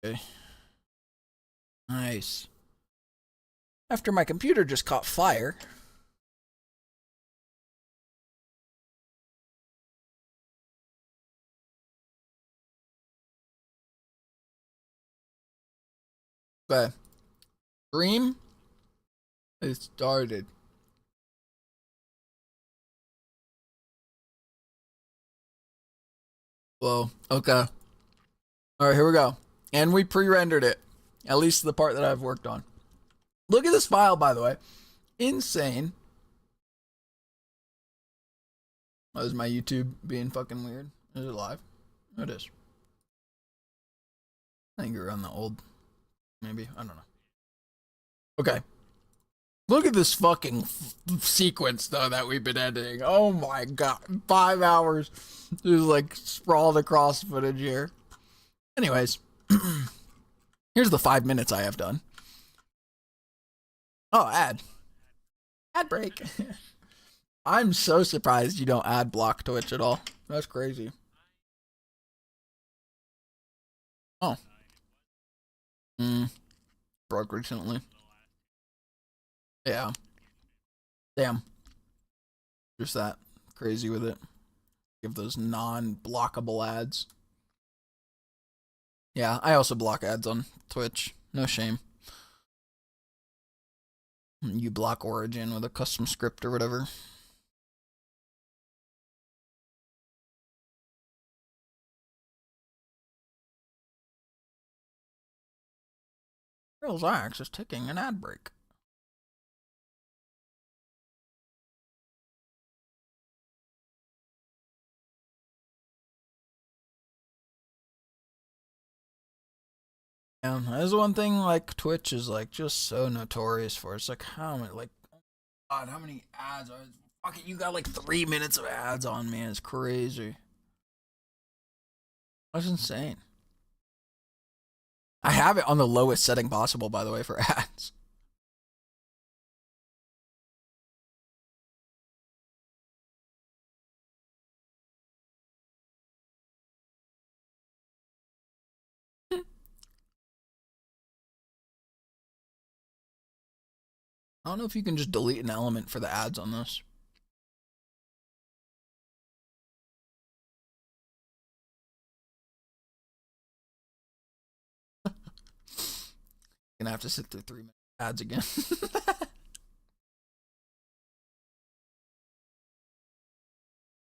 Okay. Nice. After my computer just caught fire. Okay. Stream? It started. Whoa. Okay. Alright, here we go. And we pre-rendered it. At least the part that I've worked on. Look at this file, by the way. Insane. Oh, is my YouTube being fucking weird? Is it live? Oh, it is. I think you're on the old. Maybe. I don't know. Okay. Look at this fucking sequence, though, that we've been editing. Oh my god. 5 hours. Just like sprawled across footage here. Anyways. Here's the 5 minutes I have done. Oh, ad. Ad break. I'm so surprised you don't ad block Twitch at all. That's crazy. Oh. Broke recently. Yeah. Damn. Just that crazy with it. Give those non-blockable ads. Yeah, I also block ads on Twitch. No shame. You block Origin with a custom script or whatever. Girls Axe is taking an ad break. Yeah, that's one thing like Twitch is like just so notorious for. It's like how many God, how many ads are fucking you got like 3 minutes of ads on, man. It's crazy. That's insane. I have it on the lowest setting possible, by the way, for ads. I don't know if you can just delete an element for the ads on this. Gonna have to sit through 3 minute ads again.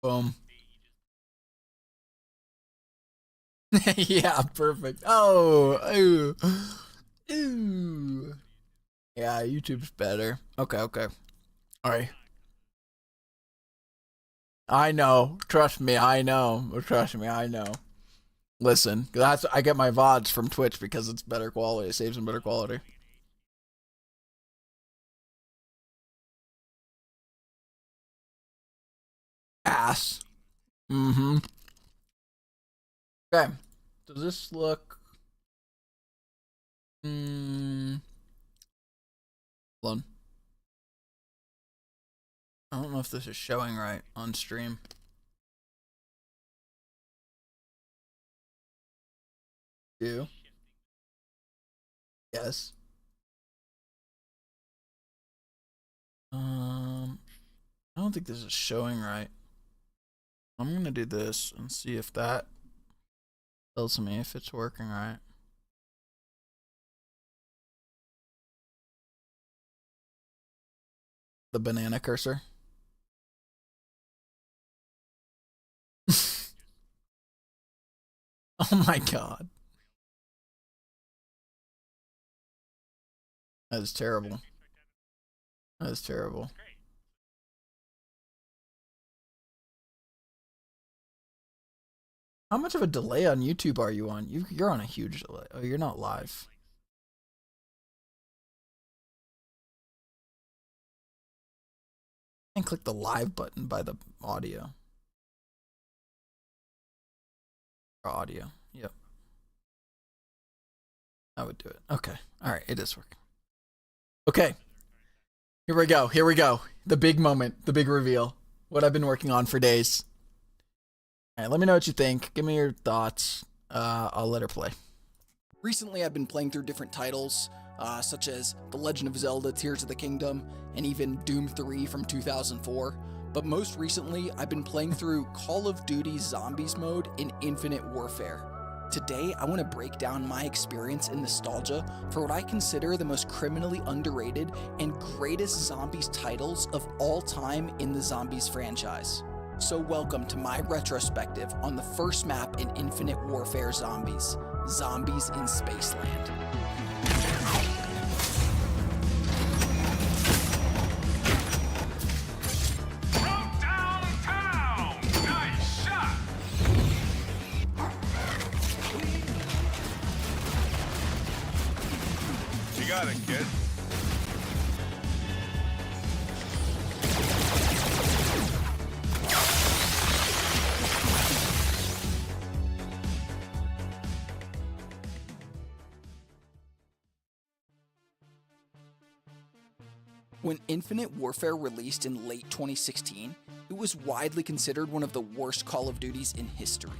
Boom. Yeah, perfect. Oh, ooh. Ooh. Yeah, YouTube's better. Okay, okay. Alright. I know. Trust me, I know. Trust me, I know. Listen, that's I get my VODs from Twitch because it's better quality. It saves them better quality. Ass. Mm-hmm. Okay. Does this look hold on. I don't know if this is showing right on stream. You? Yes. I don't think this is showing right. I'm gonna do this and see if that tells me if it's working right. The banana cursor. Oh my god. That is terrible. That is terrible. How much of a delay on YouTube are you on? You're on a huge delay. Oh, you're not live. And click the live button by the audio. Or audio. Yep. I would do it. Okay. All right. It is working. Okay. Here we go. Here we go. The big moment. The big reveal. What I've been working on for days. All right. Let me know what you think. Give me your thoughts. I'll let her play. Recently, I've been playing through different titles, such as The Legend of Zelda Tears of the Kingdom, and even Doom 3 from 2004. But most recently, I've been playing through Call of Duty Zombies mode in Infinite Warfare. Today, I want to break down my experience and nostalgia for what I consider the most criminally underrated and greatest zombies titles of all time in the Zombies franchise. So welcome to my retrospective on the first map in Infinite Warfare Zombies, Zombies in Spaceland. You got it, kid. When Infinite Warfare released in late 2016, it was widely considered one of the worst Call of Duties in history.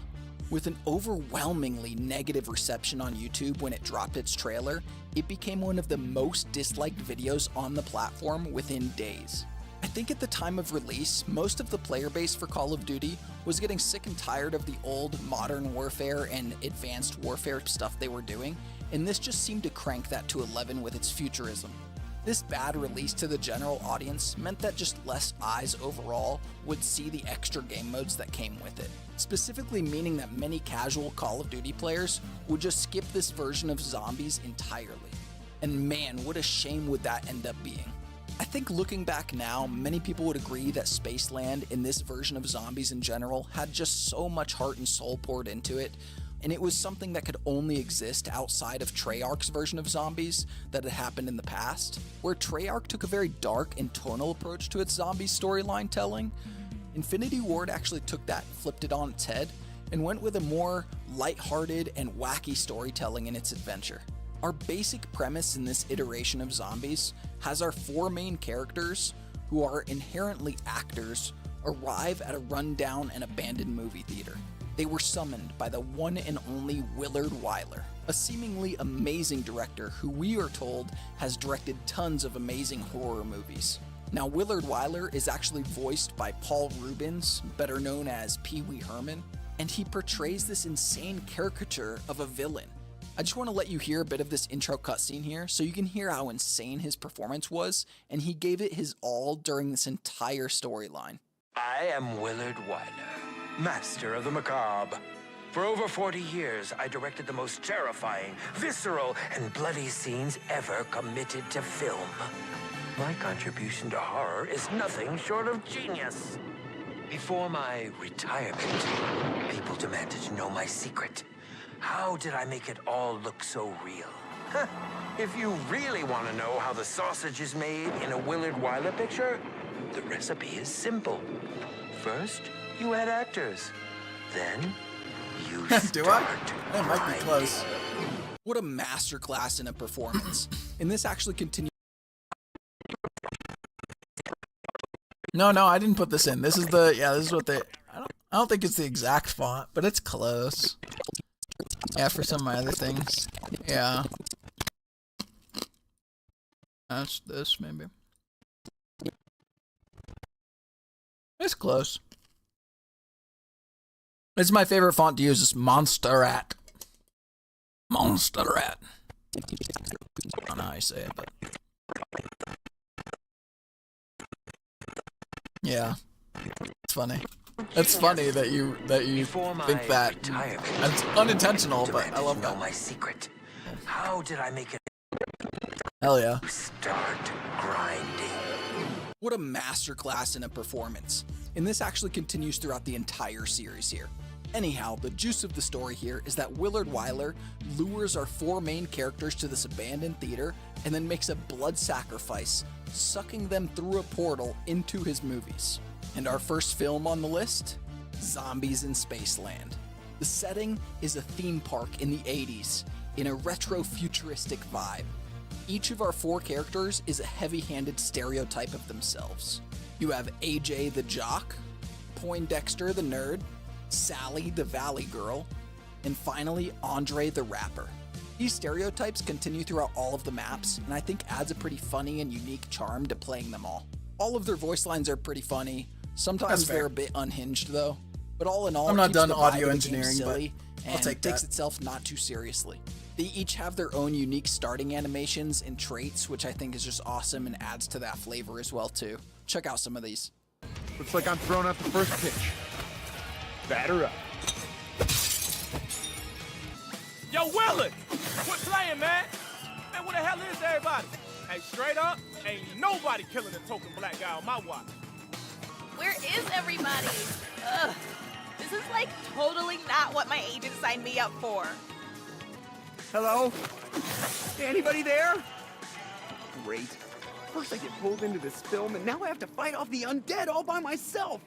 With an overwhelmingly negative reception on YouTube when it dropped its trailer, it became one of the most disliked videos on the platform within days. I think at the time of release, most of the player base for Call of Duty was getting sick and tired of the old Modern Warfare and Advanced Warfare stuff they were doing, and this just seemed to crank that to 11 with its futurism. This bad release to the general audience meant that just less eyes overall would see the extra game modes that came with it, specifically meaning that many casual Call of Duty players would just skip this version of Zombies entirely. And man, what a shame would that end up being. I think looking back now, many people would agree that Spaceland in this version of Zombies in general had just so much heart and soul poured into it, and it was something that could only exist outside of Treyarch's version of Zombies that had happened in the past, where Treyarch took a very dark and tonal approach to its Zombies storyline telling. Infinity Ward actually took that, flipped it on its head, and went with a more lighthearted and wacky storytelling in its adventure. Our basic premise in this iteration of Zombies has our four main characters, who are inherently actors, arrive at a rundown and abandoned movie theater. They were summoned by the one and only Willard Wyler, a seemingly amazing director who we are told has directed tons of amazing horror movies. Now, Willard Wyler is actually voiced by Paul Reubens, better known as Pee Wee Herman, and he portrays this insane caricature of a villain. I just want to let you hear a bit of this intro cutscene here so you can hear how insane his performance was, and he gave it his all during this entire storyline. I am Willard Wyler, master of the macabre. For over 40 years, I directed the most terrifying, visceral, and bloody scenes ever committed to film. My contribution to horror is nothing short of genius. Before my retirement, people demanded to know my secret. How did I make it all look so real? If you really want to know how the sausage is made in a Willard Wyler picture, the recipe is simple. First, you add actors. Then, you Do I? That might be close. What a masterclass in a performance. And this actually continues. No, I didn't put this in. This is this is what they. I don't think it's the exact font, but it's close. Yeah, for some of my other things. Yeah. That's this, maybe. It's close. It's my favorite font to use. Is Monsterrat. Monsterrat. I don't know how you say it, but. Yeah. It's funny. It's funny that you think that. It's unintentional, but I love that. My secret. How did I make it? Hell yeah. Start grinding. What a masterclass in a performance. And this actually continues throughout the entire series here. Anyhow, the juice of the story here is that Willard Wyler lures our four main characters to this abandoned theater and then makes a blood sacrifice, sucking them through a portal into his movies. And our first film on the list? Zombies in Spaceland. The setting is a theme park in the 80s, in a retro-futuristic vibe. Each of our four characters is a heavy-handed stereotype of themselves. You have AJ the jock, Poindexter the nerd, Sally the valley girl, and finally Andre the rapper. These stereotypes continue throughout all of the maps, and I think adds a pretty funny and unique charm to playing them all. All of their voice lines are pretty funny. Sometimes they're a bit unhinged though, but all in all, I'm it not keeps done the vibe audio of the game engineering, silly, but I'll and take takes that. itself not too seriously. They each have their own unique starting animations and traits, which I think is just awesome and adds to that flavor as well too. Check out some of these. Looks like I'm throwing out the first pitch. Batter up. Yo, Willard! Quit playing, man! Man, where the hell is everybody? Hey, straight up, ain't nobody killing a token black guy on my watch. Where is everybody? Ugh. This is like totally not what my agent signed me up for. Hello? Anybody there? Great. First I get pulled into this film, and now I have to fight off the undead all by myself.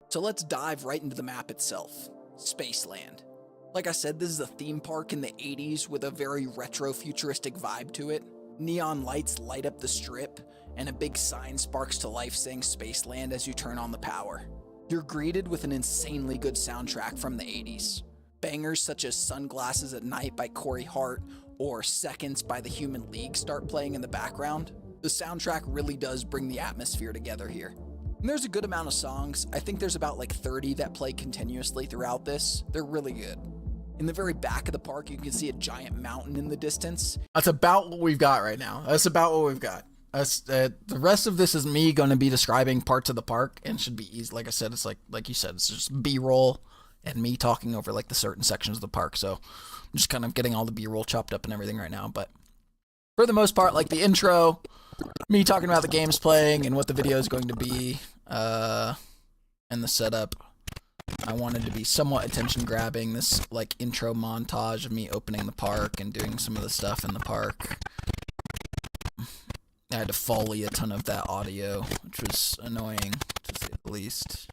So let's dive right into the map itself, Spaceland. Like I said, this is a theme park in the 80s with a very retro futuristic vibe to it. Neon lights light up the strip, and a big sign sparks to life saying Spaceland as you turn on the power. You're greeted with an insanely good soundtrack from the 80s. Bangers such as Sunglasses at Night by Corey Hart or Seconds by the Human League start playing in the background. The soundtrack really does bring the atmosphere together here. And there's a good amount of songs. I think there's about like 30 that play continuously throughout this. They're really good. In the very back of the park, you can see a giant mountain in the distance. That's about what we've got right now. That's about what we've got. The rest of this is me going to be describing parts of the park, and should be easy. Like I said, it's like you said, it's just B-roll and me talking over like the certain sections of the park. So I'm just kind of getting all the B-roll chopped up and everything right now. But for the most part, like the intro, me talking about the games playing and what the video is going to be, and the setup. I wanted to be somewhat attention grabbing, this like intro montage of me opening the park and doing some of the stuff in the park. I had to foley a ton of that audio, which was annoying to say the least.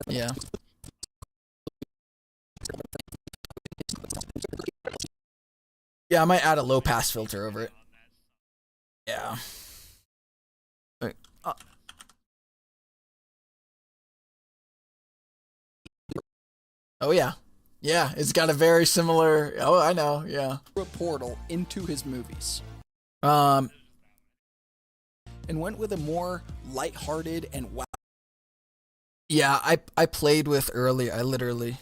Yeah. Yeah, I might add a low pass filter over it. Yeah. Wait, oh yeah. Yeah, it's got a very similar, oh I know, yeah. A portal into his movies. Um And went with a more lighthearted and yeah, I played with earlier. I literally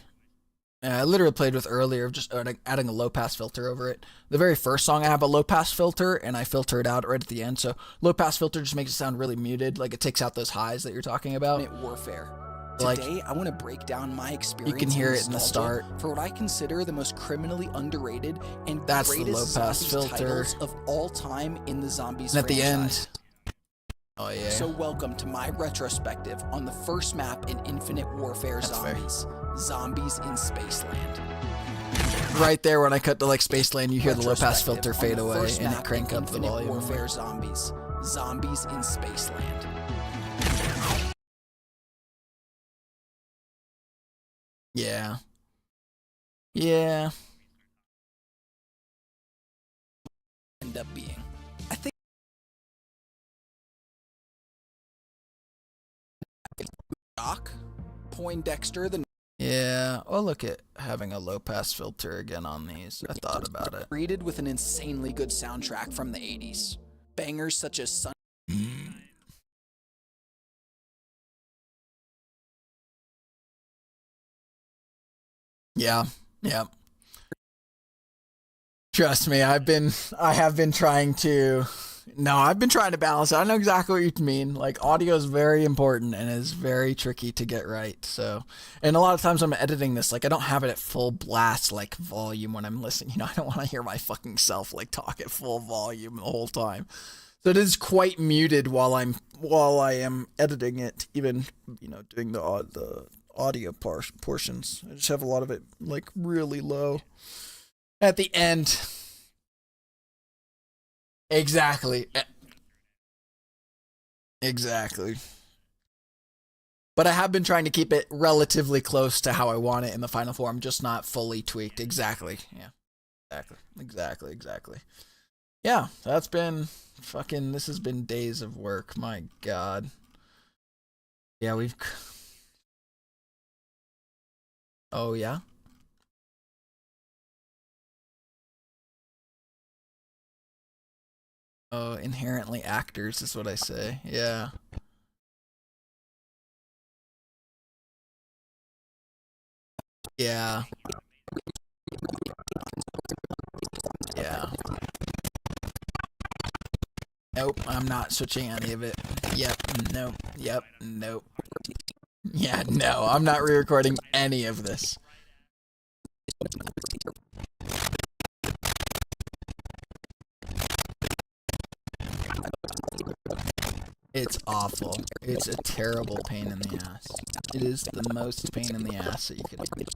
played with earlier, just adding a low pass filter over it. The very first song I have a low pass filter, and I filter it out right at the end. So low pass filter just makes it sound really muted, like it takes out those highs that you're talking about. warfare. Like, Today, I want to break down my experience. You can hear and it in the nostalgia start. for what I consider the most criminally underrated and That's the greatest low pass zombies filter. titles of all time in the Zombies And at the franchise. end, oh yeah. So welcome to my retrospective on the first map in Infinite Warfare That's fair. Zombies. Zombies in Spaceland. Right there when I cut to like Spaceland, you hear the low pass Retrospective filter on fade the away first and map it crank in up the Infinite volume. Warfare Zombies. Zombies in Spaceland. Yeah. Yeah. End up being. I think Doc, Poindexter, the Yeah. Oh, look at having a low pass filter again on these. I thought about it. greeted with an insanely good soundtrack from the 80s. Bangers such as Sun. Yeah. Yeah. Trust me, I have been trying to balance it. I know exactly what you mean. Like, audio is very important and is very tricky to get right. So, and a lot of times I'm editing this, like I don't have it at full blast, like volume when I'm listening. You know, I don't want to hear my fucking self like talk at full volume the whole time. So it is quite muted while I am editing it, even, you know, doing the audio portions. I just have a lot of it like really low. At the end. Exactly. Exactly. But I have been trying to keep it relatively close to how I want it in the final form, just not fully tweaked. Exactly. Yeah. Exactly. Yeah, that's been this has been days of work. My God. Yeah, Oh, yeah? Oh, inherently actors is what I say. Yeah. Yeah. Yeah. Nope, I'm not switching any of it. Yep, nope, yep, nope. Yeah, no, I'm not re-recording any of this. It's awful. It's a terrible pain in the ass. It is the most pain in the ass that you could imagine.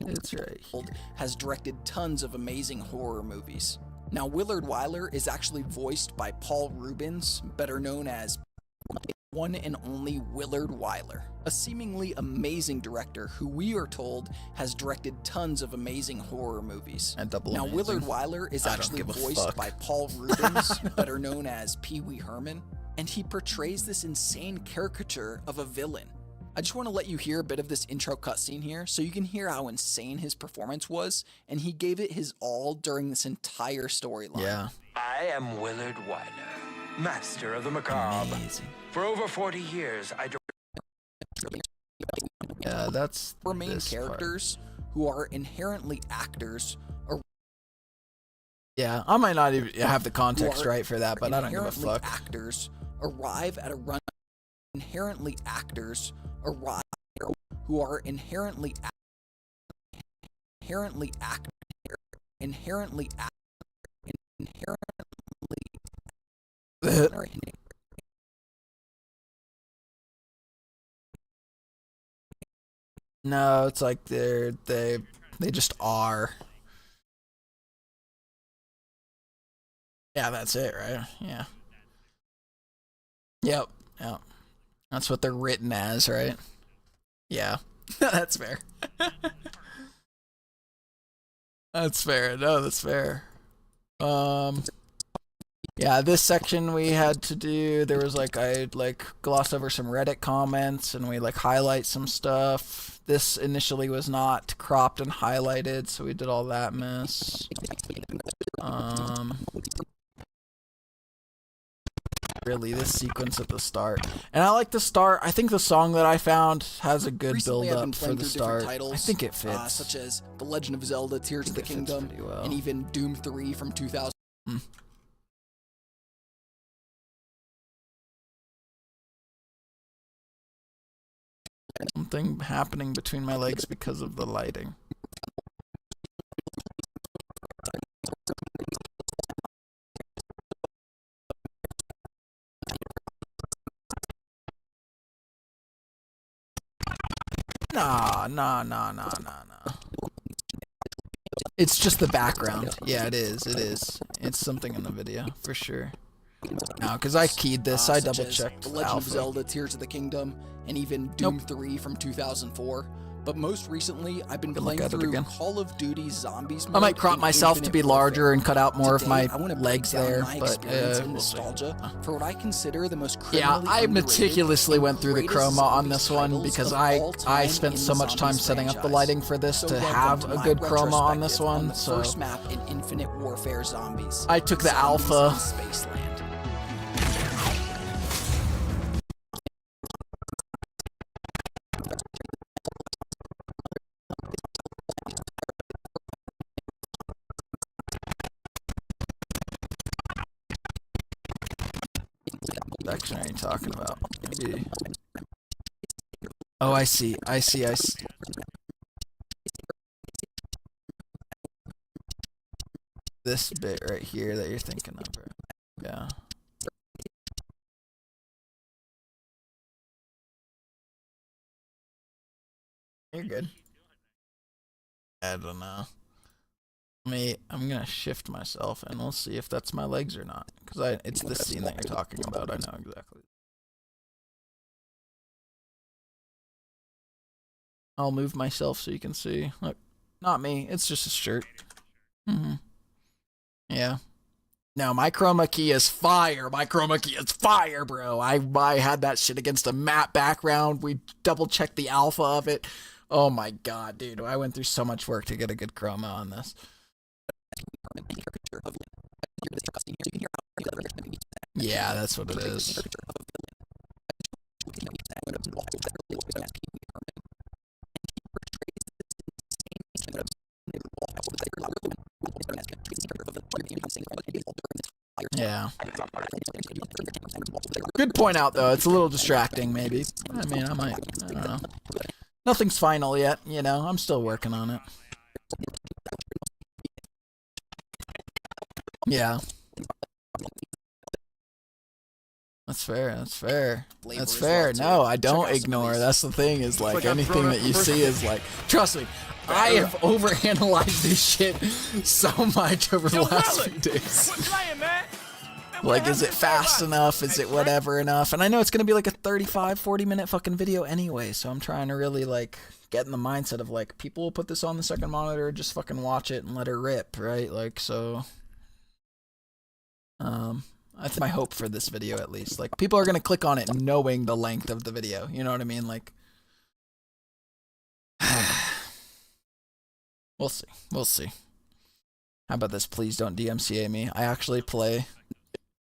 It's right here. Has directed tons of amazing horror movies. Now, Willard Wyler is actually voiced by Paul Rubens, better known as one and only Willard Wyler, a seemingly amazing director who we are told has directed tons of amazing horror movies. Now, Willard Wyler is actually voiced by Paul Rubens, better known as Pee Wee Herman, and he portrays this insane caricature of a villain. I just want to let you hear a bit of this intro cutscene here so you can hear how insane his performance was, and he gave it his all during this entire storyline. Yeah. I am Willard Wyler, master of the macabre. Amazing. For over 40 years, Yeah, that's Four main this characters who are inherently actors. Yeah, I might not even have the context right for that, but I don't give a Inherently fuck. actors arrive at a run. Inherently actors arrive who are inherently inherently No, it's like they just are. Yeah, that's it, right? Yeah. Yep. Yep. That's what they're written as, right? Yeah. That's fair. That's fair. No, that's fair. Yeah, this section we had to do, there was like, I like glossed over some Reddit comments and we like highlight some stuff. This initially was not cropped and highlighted, so we did all that mess. Really, this sequence at the start. And I like the start. I think the song that I found has a good build up for the start. Titles, I think it fits. Such as The Legend of Zelda Tears of the Kingdom, well. and even Doom 3 from 2000. Something happening between my legs because of the lighting. Nah. It's just the background. Yeah, it is. It's something in the video, for sure. No, because I keyed this. I double-checked The Legend of Zelda Tears of the Kingdom, and even Doom 3 from 2004. But most recently, I've been playing through Call of Duty Zombies mode. I might crop myself to be larger and cut out more of my I want to legs there, but nostalgia for what I consider the most yeah, I meticulously went through the chroma on this one because I spent so much time setting up the lighting for this to have a good chroma on this one. So first map in Infinite Warfare Zombies. I took the alpha. Section are you talking about? Maybe. Oh, I see. This bit right here that you're thinking of, right? Yeah. You're good. I don't know. I'm gonna shift myself and we'll see if that's my legs or not. Because it's this scene that you're talking about. I know exactly. I'll move myself so you can see. Look, not me. It's just a shirt. Yeah. No, my chroma key is fire. My chroma key is fire, bro. I had that shit against a matte background. We double checked the alpha of it. Oh my god, dude. I went through so much work to get a good chroma on this. Yeah, that's what it is. Yeah. Good point out, though. It's a little distracting, maybe. I mean, I don't know. Nothing's final yet, you know. I'm still working on it. Yeah. That's fair, that's fair. That's fair. No, I don't ignore. That's the thing, is like anything that you see is like, trust me, I have overanalyzed this shit so much over the last few days. Like, is it fast enough? Is it whatever enough? And I know it's gonna be like a 35, 40-minute fucking video anyway, so I'm trying to really like get in the mindset of like, people will put this on the second monitor, just fucking watch it and let her rip, right? Like, so that's my hope for this video, at least. Like, people are gonna click on it knowing the length of the video. You know what I mean? Like, we'll see. We'll see. How about this? Please don't DMCA me. I actually play.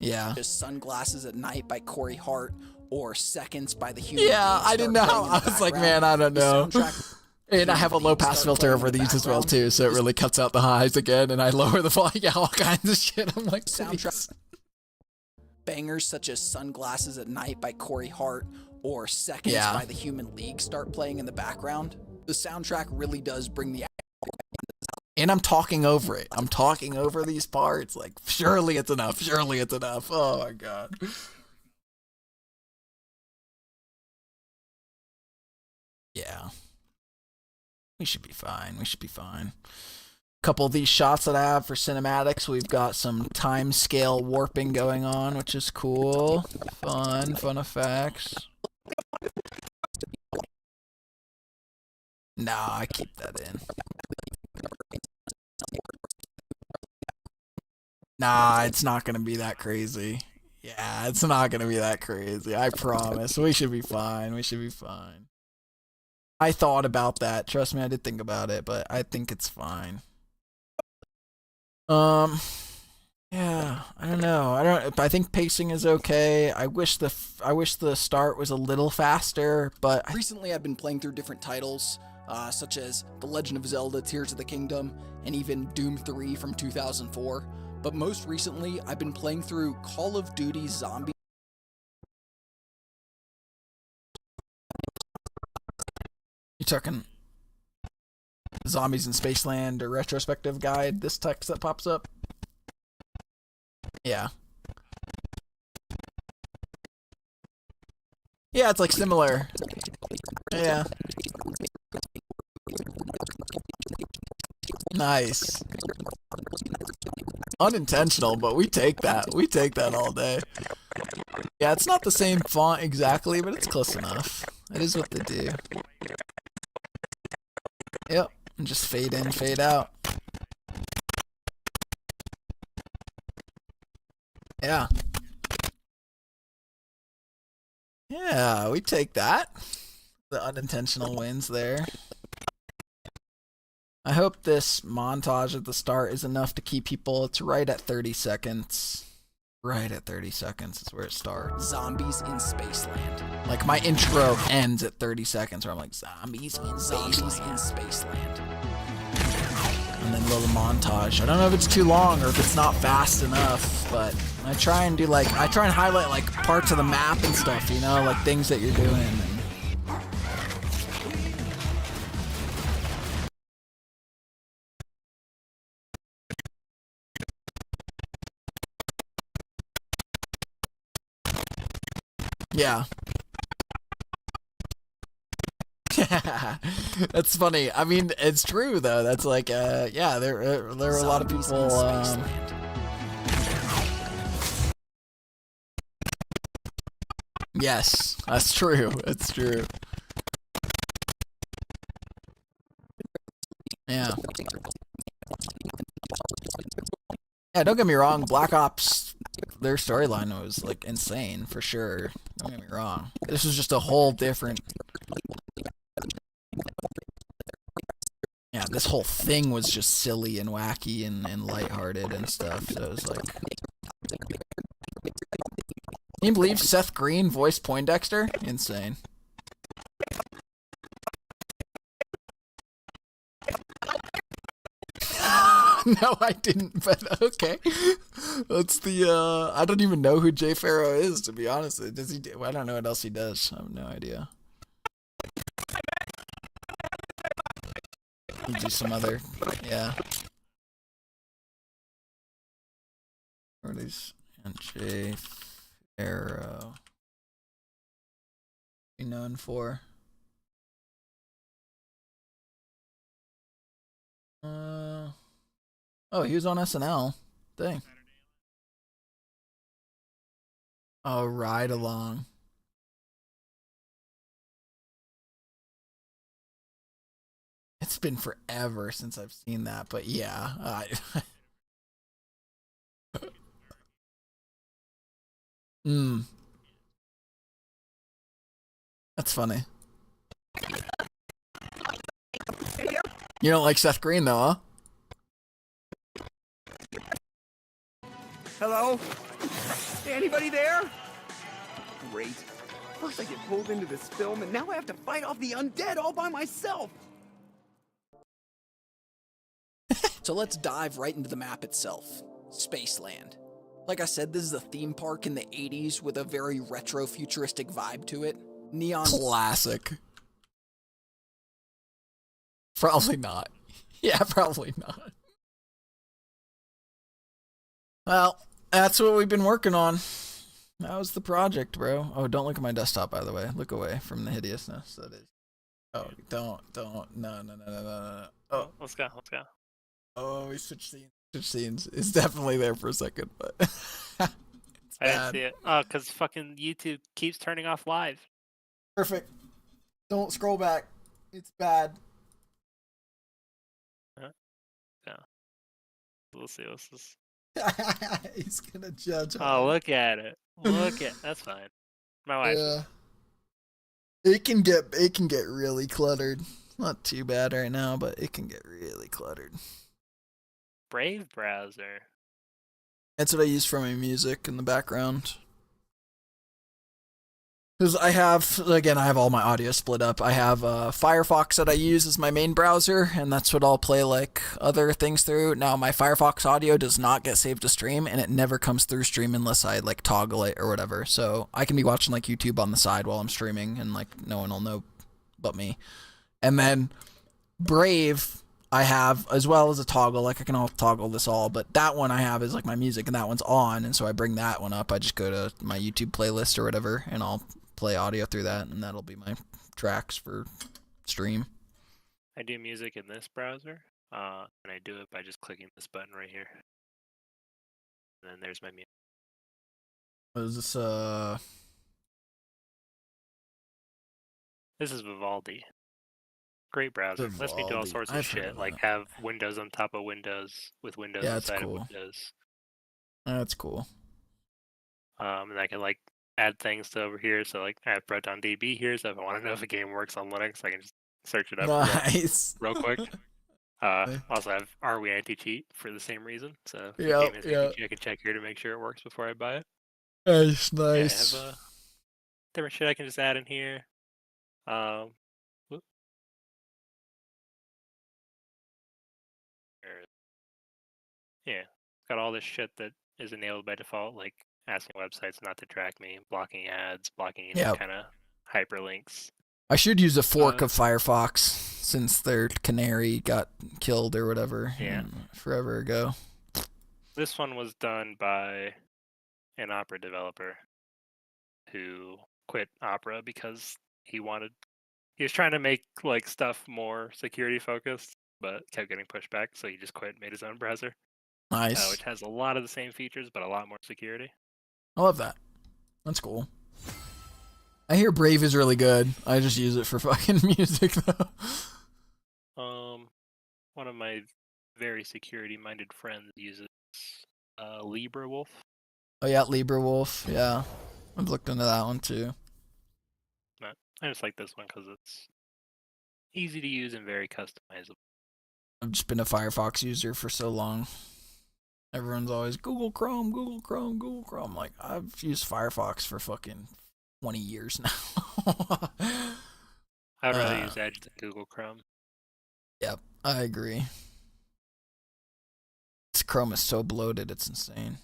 Yeah. Just Sunglasses at Night by Corey Hart, or Seconds by the Human Yeah, Being I didn't know. I was like, man, I don't know. And I have a low pass filter over these as well too, so it really cuts out the highs again, and I lower the volume. Yeah, all kinds of shit. I'm like, soundtrack. Bangers such as Sunglasses at Night by Corey Hart or Seconds by the Human League start playing in the background. The soundtrack really does bring the... And I'm talking over it. I'm talking over these parts. Like, surely it's enough. Surely it's enough. Oh my god. Yeah. We should be fine. We should be fine. Couple of these shots that I have for cinematics, we've got some time scale warping going on, which is cool. Fun effects. Nah, I keep that in. Nah, it's not gonna be that crazy. Yeah, it's not gonna be that crazy. I promise. We should be fine. We should be fine. I thought about that. Trust me, I did think about it, but I think it's fine. Yeah, I don't know. I think pacing is okay. I wish the start was a little faster, but recently I've been playing through different titles, such as The Legend of Zelda: Tears of the Kingdom, and even Doom 3 from 2004. But most recently, I've been playing through Call of Duty Zombies. You talking Zombies in Spaceland or retrospective guide, this text that pops up? Yeah. Yeah, it's like similar. Yeah. Nice. Unintentional, but we take that. We take that all day. Yeah, it's not the same font exactly, but it's close enough. It is what they do. Yep, and just fade in, fade out. Yeah. Yeah, we take that. The unintentional wins there. I hope this montage at the start is enough to keep people. It's right at 30 seconds. Right at 30 seconds is where it starts. Zombies in Spaceland. Like, my intro ends at 30 seconds where I'm like, Zombies in Spaceland. And then a little montage. I don't know if it's too long or if it's not fast enough, but I try and highlight like parts of the map and stuff, you know, like things that you're doing. Yeah. That's funny. I mean, it's true though. That's like, yeah, there are a lot of people. Yes, that's true. It's true. Yeah. Yeah, don't get me wrong. Black Ops, their storyline was like insane for sure. Don't get me wrong. This was just a whole different. Yeah, this whole thing was just silly and wacky and lighthearted and stuff. So it was like. Can you believe Seth Green voiced Poindexter? Insane. No, I didn't, but okay. That's the, I don't even know who Jay Farrow is, to be honest. Does he do, I don't know what else he does. I have no idea. He do some other, yeah. What is Jay Farrow be known for? Oh, he was on SNL. Dang. Oh, Ride Along. It's been forever since I've seen that, but yeah. That's funny. You don't like Seth Green, though, huh? Hello? Anybody there? Great. First I get pulled into this film, and now I have to fight off the undead all by myself. So let's dive right into the map itself. Spaceland. Like I said, this is a theme park in the 80s with a very retro futuristic vibe to it. Neon classic. Probably not. Yeah, probably not. Well, that's what we've been working on. That was the project, bro. Oh, don't look at my desktop, by the way. Look away from the hideousness that is. Oh, don't. No. Oh, let's go. Oh, we switched scenes. It's definitely there for a second, but I didn't see it. Oh, because fucking YouTube keeps turning off live. Perfect. Don't scroll back. It's bad. Yeah. We'll see. What's this? He's gonna judge. Oh, look at it. That's fine. My wife. Yeah. It can get really cluttered. Not too bad right now, but it can get really cluttered. Brave browser. That's what I use for my music in the background. Because I have all my audio split up. I have Firefox that I use as my main browser, and that's what I'll play like other things through. Now, my Firefox audio does not get saved to stream, and it never comes through stream unless I like toggle it or whatever. So I can be watching like YouTube on the side while I'm streaming, and like no one will know but me. And then Brave, I have as well as a toggle. Like I can all toggle this all, but that one I have is like my music, and that one's on, and so I bring that one up. I just go to my YouTube playlist or whatever, and I'll play audio through that, and that'll be my tracks for stream. I do music in this browser, and I do it by just clicking this button right here. And then there's my music. Is this This is Vivaldi. Great browser. Lets me do all sorts of shit, like have windows on top of windows with windows inside of windows. That's cool. And I can like add things to over here. So like I have ProtonDB here, so if I want to know if a game works on Linux, I can just search it up real quick. Also have Are We Anti-Cheat for the same reason. So if the game has anti-cheat, I can check here to make sure it works before I buy it. Nice. Yeah, I have different shit I can just add in here. Yeah, got all this shit that is enabled by default, like asking websites not to track me, blocking ads, blocking any kind of hyperlinks. I should use a fork of Firefox since their canary got killed or whatever forever ago. This one was done by an Opera developer who quit Opera because he was trying to make like stuff more security focused, but kept getting pushed back, so he just quit and made his own browser. Nice. Which has a lot of the same features, but a lot more security. I love that. That's cool. I hear Brave is really good. I just use it for fucking music, though. One of my very security-minded friends uses Libra Wolf. Oh yeah, Libra Wolf. Yeah, I've looked into that one too. But I just like this one because it's easy to use and very customizable. I've just been a Firefox user for so long. Everyone's always Google Chrome, Google Chrome, Google Chrome. Like, I've used Firefox for fucking 20 years now. I'd rather use Edge than Google Chrome. Yep, I agree. This Chrome is so bloated, it's insane.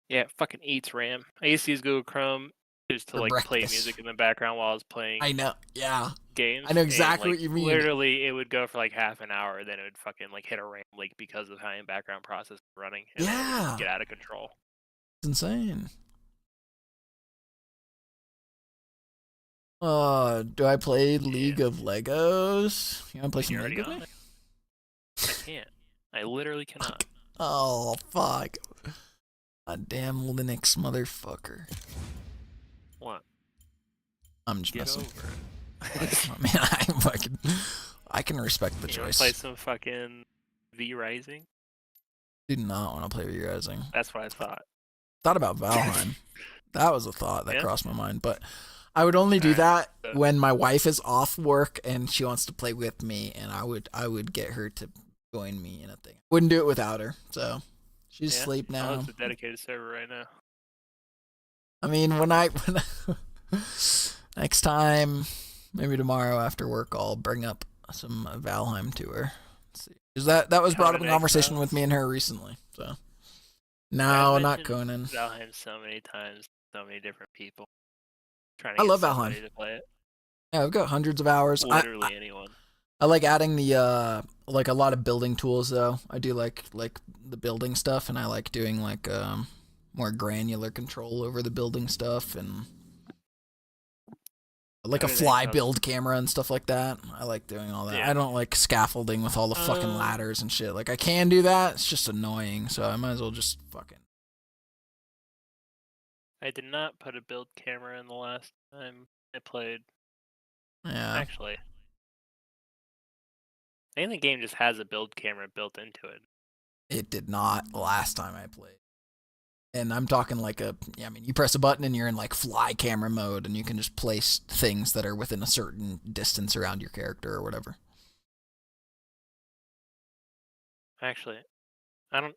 Yeah, it fucking eats RAM. I used to use Google Chrome just to For like play breakfast. music in the background while I was playing I know, yeah. games. I know exactly and, what you mean. Literally, it would go for like half an hour, then it would fucking like hit a RAM leak because of how in background process was running. And then it would get out of control. It's insane. Do I play League of Legos? You wanna play some League with me? I can't. I literally cannot. Oh, fuck. A damn Linux motherfucker. What? I'm just Get messing. over it. Man, I can respect the You choice. Play some fucking V Rising. Do not want to play V-Rising. That's what I thought. Thought about Valheim. That was a thought that Yeah? crossed my mind, but I would only do that so- when my wife is off work and she wants to play with me, and I would get her to join me in a thing. Wouldn't do it without her, so she's asleep now. Oh, it's a dedicated server right now. I mean, when next time, maybe tomorrow after work, I'll bring up some Valheim to her. Let's see, because that was brought up in conversation with me and her recently. So no, not Conan. Valheim so many times, so many different people. I love Valheim. To play it. Yeah, I've got hundreds of hours. Literally anyone. I like adding the like a lot of building tools though. I do like the building stuff, and I like doing like more granular control over the building stuff, and like a fly build camera and stuff like that. I like doing all that. Yeah. I don't like scaffolding with all the fucking ladders and shit. Like I can do that. It's just annoying, so I might as well just fucking. I did not put a build camera in the last time I played. Yeah. Actually, I think the game just has a build camera built into it. It did not last time I played. And I'm talking like you press a button and you're in like fly camera mode, and you can just place things that are within a certain distance around your character or whatever. Actually, I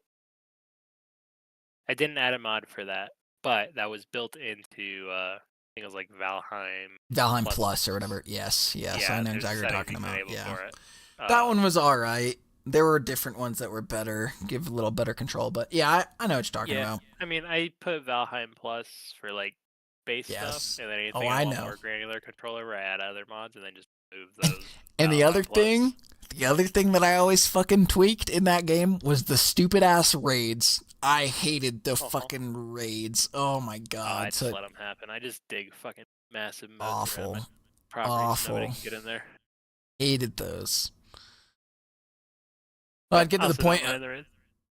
didn't add a mod for that, but that was built into I think it was like Valheim Plus or whatever. Yes, yeah, I know exactly what you're talking about. Yeah. That one was all right. There were different ones that were better, give a little better control, but yeah, I know what you're talking about. I mean, I put Valheim Plus for like base stuff, and then anything I want more granular control over, I add other mods, and then just move those. And the other thing that I always fucking tweaked in that game was the stupid ass raids. I hated the fucking raids. Oh my god! I just let them happen. I just dig fucking massive modes awful, awful. Nobody can get in there. Hated those. Well, I'd get to the point.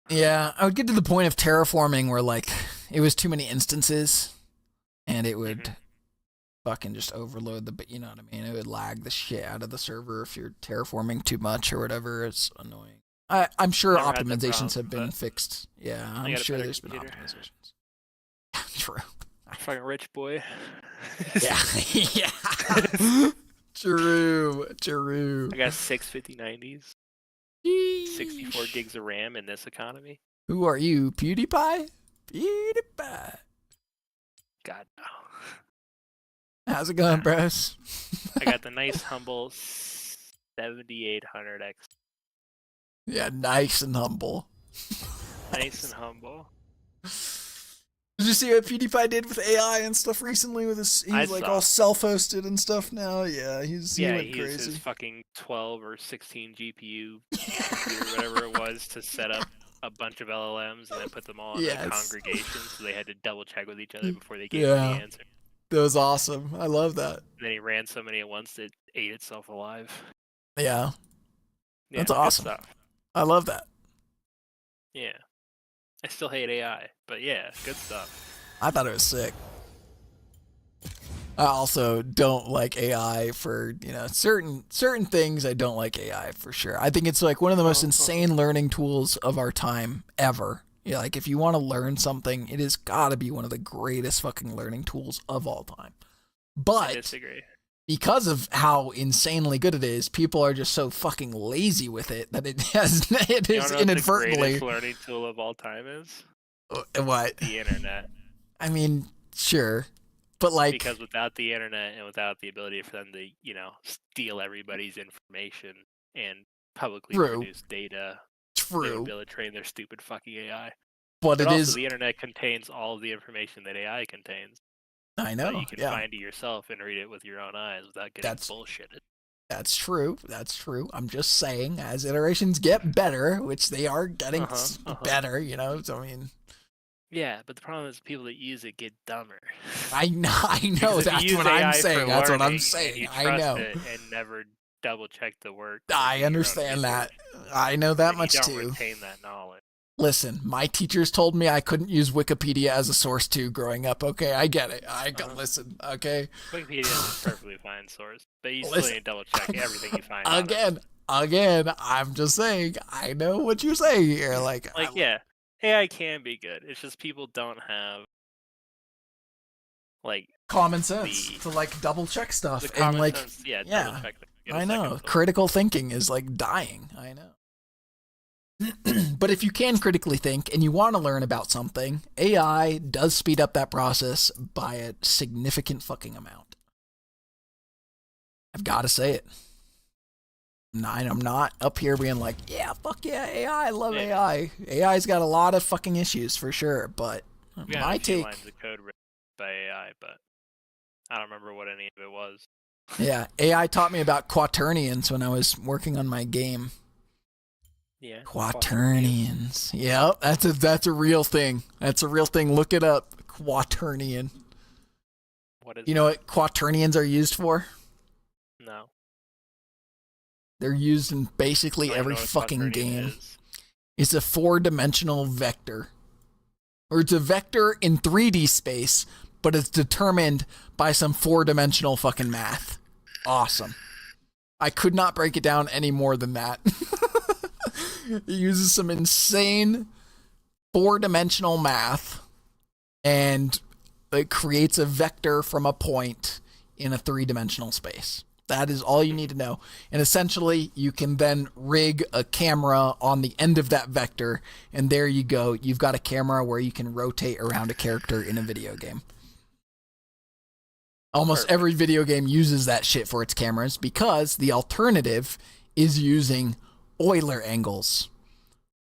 Yeah, I would get to the point of terraforming where like it was too many instances, and it would fucking just overload the. You know what I mean? It would lag the shit out of the server if you're terraforming too much or whatever. It's annoying. I'm sure optimizations have been fixed. Yeah, I'm sure there's been optimizations. True. Fucking rich boy. Yeah. Yeah. True. I got 65090s. 64 gigs of RAM in this economy. Who are you, PewDiePie? PewDiePie. God, no. How's it going, bros? I got the nice, humble 7800X. Yeah, nice and humble. Nice and humble. Did you see what PewDiePie did with AI and stuff recently? With he's like all self-hosted and stuff now. Yeah, he went crazy. Used his fucking 12 or 16 GPU, or whatever it was, to set up a bunch of LLMs and then put them all in a congregation, so they had to double check with each other before they gave the answer. That was awesome. I love that. And then he ran so many at once that it ate itself alive. Yeah, that's awesome. I love that. Yeah. I still hate AI, but yeah, good stuff. I thought it was sick. I also don't like AI for, certain things. I don't like AI for sure. I think it's like one of the most insane learning tools of our time ever. Yeah, like if you want to learn something, it has got to be one of the greatest fucking learning tools of all time. But I disagree. Because of how insanely good it is, people are just so fucking lazy with it that it is inadvertently. The greatest learning tool of all time is what? The internet. I mean, sure, but like because without the internet and without the ability for them to, steal everybody's information and publicly produce data, they would be able to train their stupid fucking AI. But it also, is the internet contains all of the information that AI contains. I know. So you can find it yourself and read it with your own eyes without getting bullshitted. That's true. That's true. I'm just saying, as iterations get better, which they are getting better, So I mean. Yeah, but the problem is people that use it get dumber. I know. That's what I'm saying. That's what I'm saying. I know. It and never double check the work. I understand that. I know that much too. You don't retain that knowledge. Listen, my teachers told me I couldn't use Wikipedia as a source too growing up. Okay, I get it. Listen, okay? Wikipedia is a perfectly fine source, but you still need to double check everything you find. Again, I'm just saying, I know what you're saying here. Yeah, AI can be good. It's just people don't have common sense to double check stuff and double check. I know. Critical thinking is dying. I know. But if you can critically think and you want to learn about something, AI does speed up that process by a significant fucking amount. I've got to say it. I'm not up here being like, yeah, fuck yeah, AI, I love AI. AI's got a lot of fucking issues for sure, but my take... lines of code written by AI, but I don't remember what any of it was. Yeah, AI taught me about quaternions when I was working on my game. Yeah. Quaternions. Yep, that's a real thing. That's a real thing. Look it up. Quaternion. What is You know what quaternions are used for? No. They're used in basically every fucking game. It's a 4-dimensional vector. Or it's a vector in 3D space, but it's determined by some 4-dimensional fucking math. Awesome. I could not break it down any more than that. It uses some insane 4-dimensional math, and it creates a vector from a point in a 3-dimensional space. That is all you need to know. And essentially, you can then rig a camera on the end of that vector, and there you go. You've got a camera where you can rotate around a character in a video game. Almost every video game uses that shit for its cameras because the alternative is using Euler angles,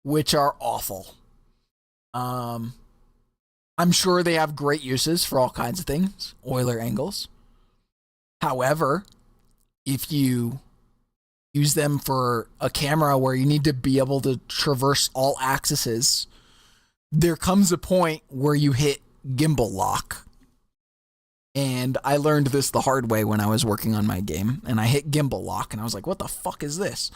which are awful. I'm sure they have great uses for all kinds of things, Euler angles. However, if you use them for a camera where you need to be able to traverse all axes, there comes a point where you hit gimbal lock. And I learned this the hard way when I was working on my game, and I hit gimbal lock, and I was like, what the fuck is this?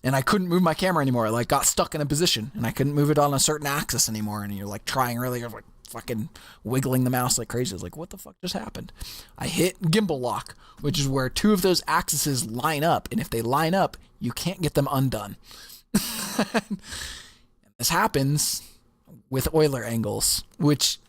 And I couldn't move my camera anymore. I got stuck in a position, and I couldn't move it on a certain axis anymore, and you're trying really, fucking wiggling the mouse like crazy. I was like, what the fuck just happened? I hit gimbal lock, which is where 2 of those axes line up, and if they line up, you can't get them undone. This happens with Euler angles, which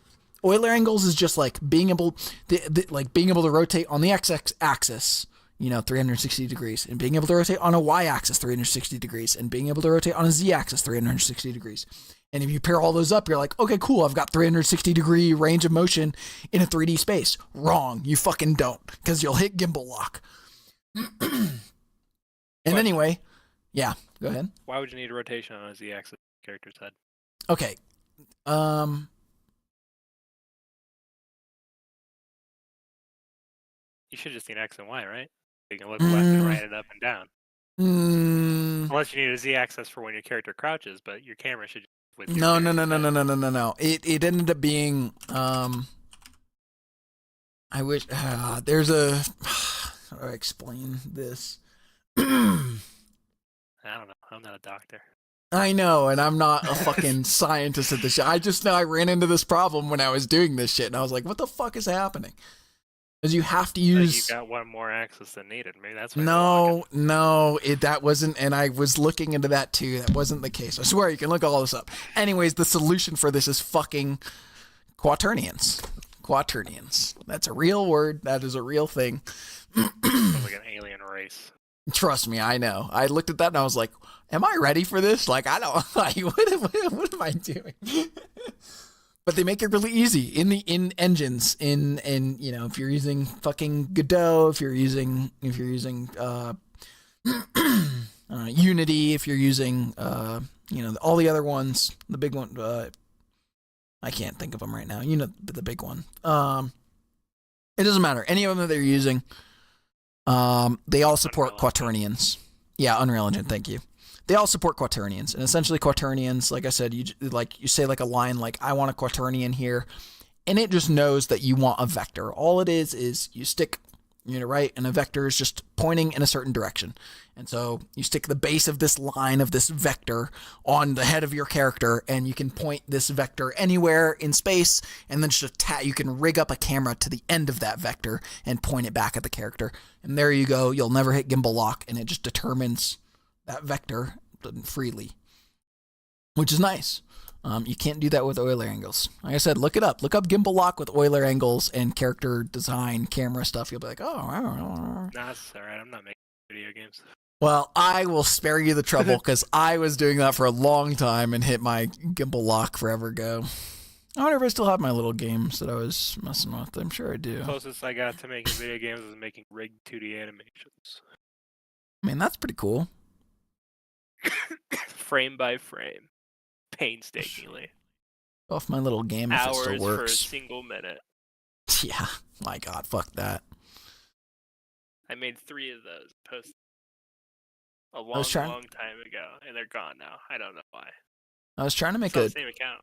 Euler angles is just being able to rotate on the x-axis, 360 degrees, and being able to rotate on a y-axis 360 degrees, and being able to rotate on a z-axis 360 degrees. And if you pair all those up, you're like, okay, cool, I've got 360 degree range of motion in a 3D space. Wrong, you fucking don't, because you'll hit gimbal lock. Anyway, yeah, go ahead. Why would you need a rotation on a z-axis character's head? Okay, you should just need X and Y, right? You can look left and right and up and down. Unless you need a z-axis for when your character crouches, but your camera should just with No. It ended up being I wish there's a how do I explain this? I don't know. I'm not a doctor. I know, and I'm not a fucking scientist at this shit. I just know I ran into this problem when I was doing this shit, and I was like, what the fuck is happening? Because you have to So use. you got one more axis than needed. Maybe that's why that wasn't, and I was looking into that too. That wasn't the case. I swear you can look all this up. Anyways, the solution for this is fucking quaternions. Quaternions. That's a real word. That is a real thing. Sounds like an alien race. Trust me, I know. I looked at that and I was like, am I ready for this? Like, I don't, like, what am I doing? But they make it really easy in engines, in you know, if you're using fucking Godot, if you're using Unity, if you're using you know, all the other ones, the big one, I can't think of them right now. You know, the big one. It doesn't matter. Any of them that they're using, they all support quaternions. Yeah, Unreal Engine. Thank you. They all support quaternions, and essentially quaternions, like I said, you say like a line like, I want a quaternion here, and it just knows that you want a vector. All it is you stick, you know, right, and a vector is just pointing in a certain direction. And so you stick the base of this line of this vector on the head of your character, and you can point this vector anywhere in space, and then just you can rig up a camera to the end of that vector and point it back at the character. And there you go. You'll never hit gimbal lock, and it just determines that vector freely, which is nice. You can't do that with Euler angles. Like I said, look it up. Look up gimbal lock with Euler angles and character design, camera stuff. You'll be like, oh. Nah, that's all right. I'm not making video games. Well, I will spare you the trouble because I was doing that for a long time and hit my gimbal lock forever ago. I wonder if I still have my little games that I was messing with. I'm sure I do. Closest I got to making video games was making rigged 2D animations. I mean, that's pretty cool. Frame by frame, painstakingly. Off my little game if it still Hours works. for a single minute. Yeah, my God, fuck that. I made 3 of those. Posted a long time ago, and they're gone now. I don't know why. I was trying to make the same account.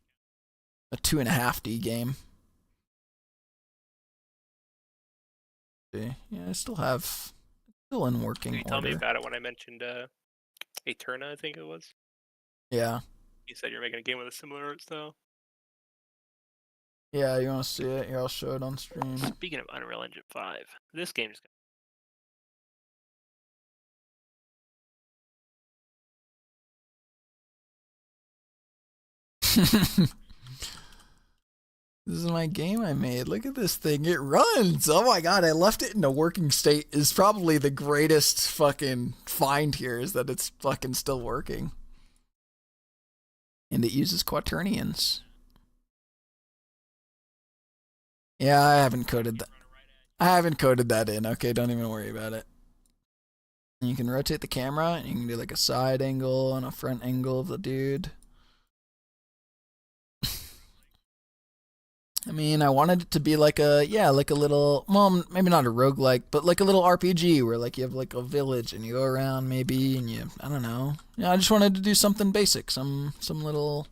A 2.5D game. Yeah, I still in working order. Can you tell me about it when I mentioned Eterna, I think it was? Yeah. You said you're making a game with a similar art style? Yeah, you want to see it? Here, I'll show it on stream. Speaking of Unreal Engine 5, this game's This is my game I made. Look at this thing. It runs. Oh my God, I left it in a working state. Is probably the greatest fucking find here, is that it's fucking still working. And it uses quaternions. Yeah, I haven't coded that. I haven't coded that in. Okay, don't even worry about it. And you can rotate the camera, and you can do like a side angle and a front angle of the dude. I mean, I wanted it to be like a little, well, maybe not a roguelike, but like a little RPG where like you have like a village and you go around maybe and I don't know. Yeah, I just wanted to do something basic, some little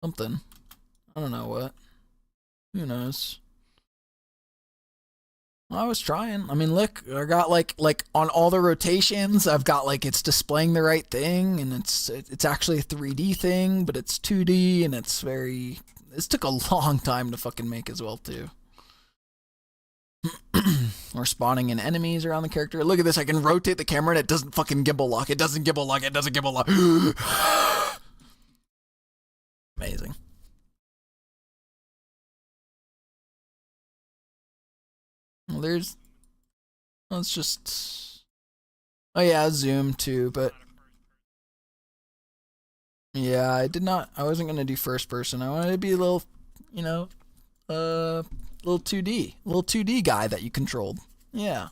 something. I don't know what. Who knows? Well, I was trying. I mean, look, I got like on all the rotations, I've got like it's displaying the right thing, and it's actually a 3D thing, but it's 2D, and it's very. This took a long time to fucking make as well, too. We're spawning in enemies around the character. Look at this. I can rotate the camera and it doesn't fucking gimbal lock. It doesn't gimbal lock. It doesn't gimbal lock. Amazing. Well, let's just. Oh, yeah, zoom too, but. Yeah, I wasn't going to do first person. I wanted to be a little, little 2D guy that you controlled. Yeah.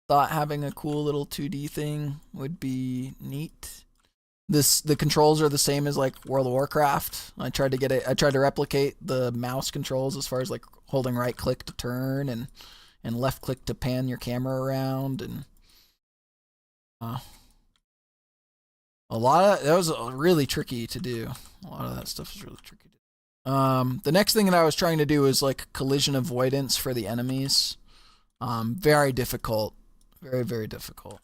Thought having a cool little 2D thing would be neat. The controls are the same as like World of Warcraft. I tried to replicate the mouse controls as far as like holding right click to turn and left click to pan your camera around, and that was really tricky to do. A lot of that stuff is really tricky to do. The next thing that I was trying to do was like collision avoidance for the enemies. Very difficult. Very, very difficult.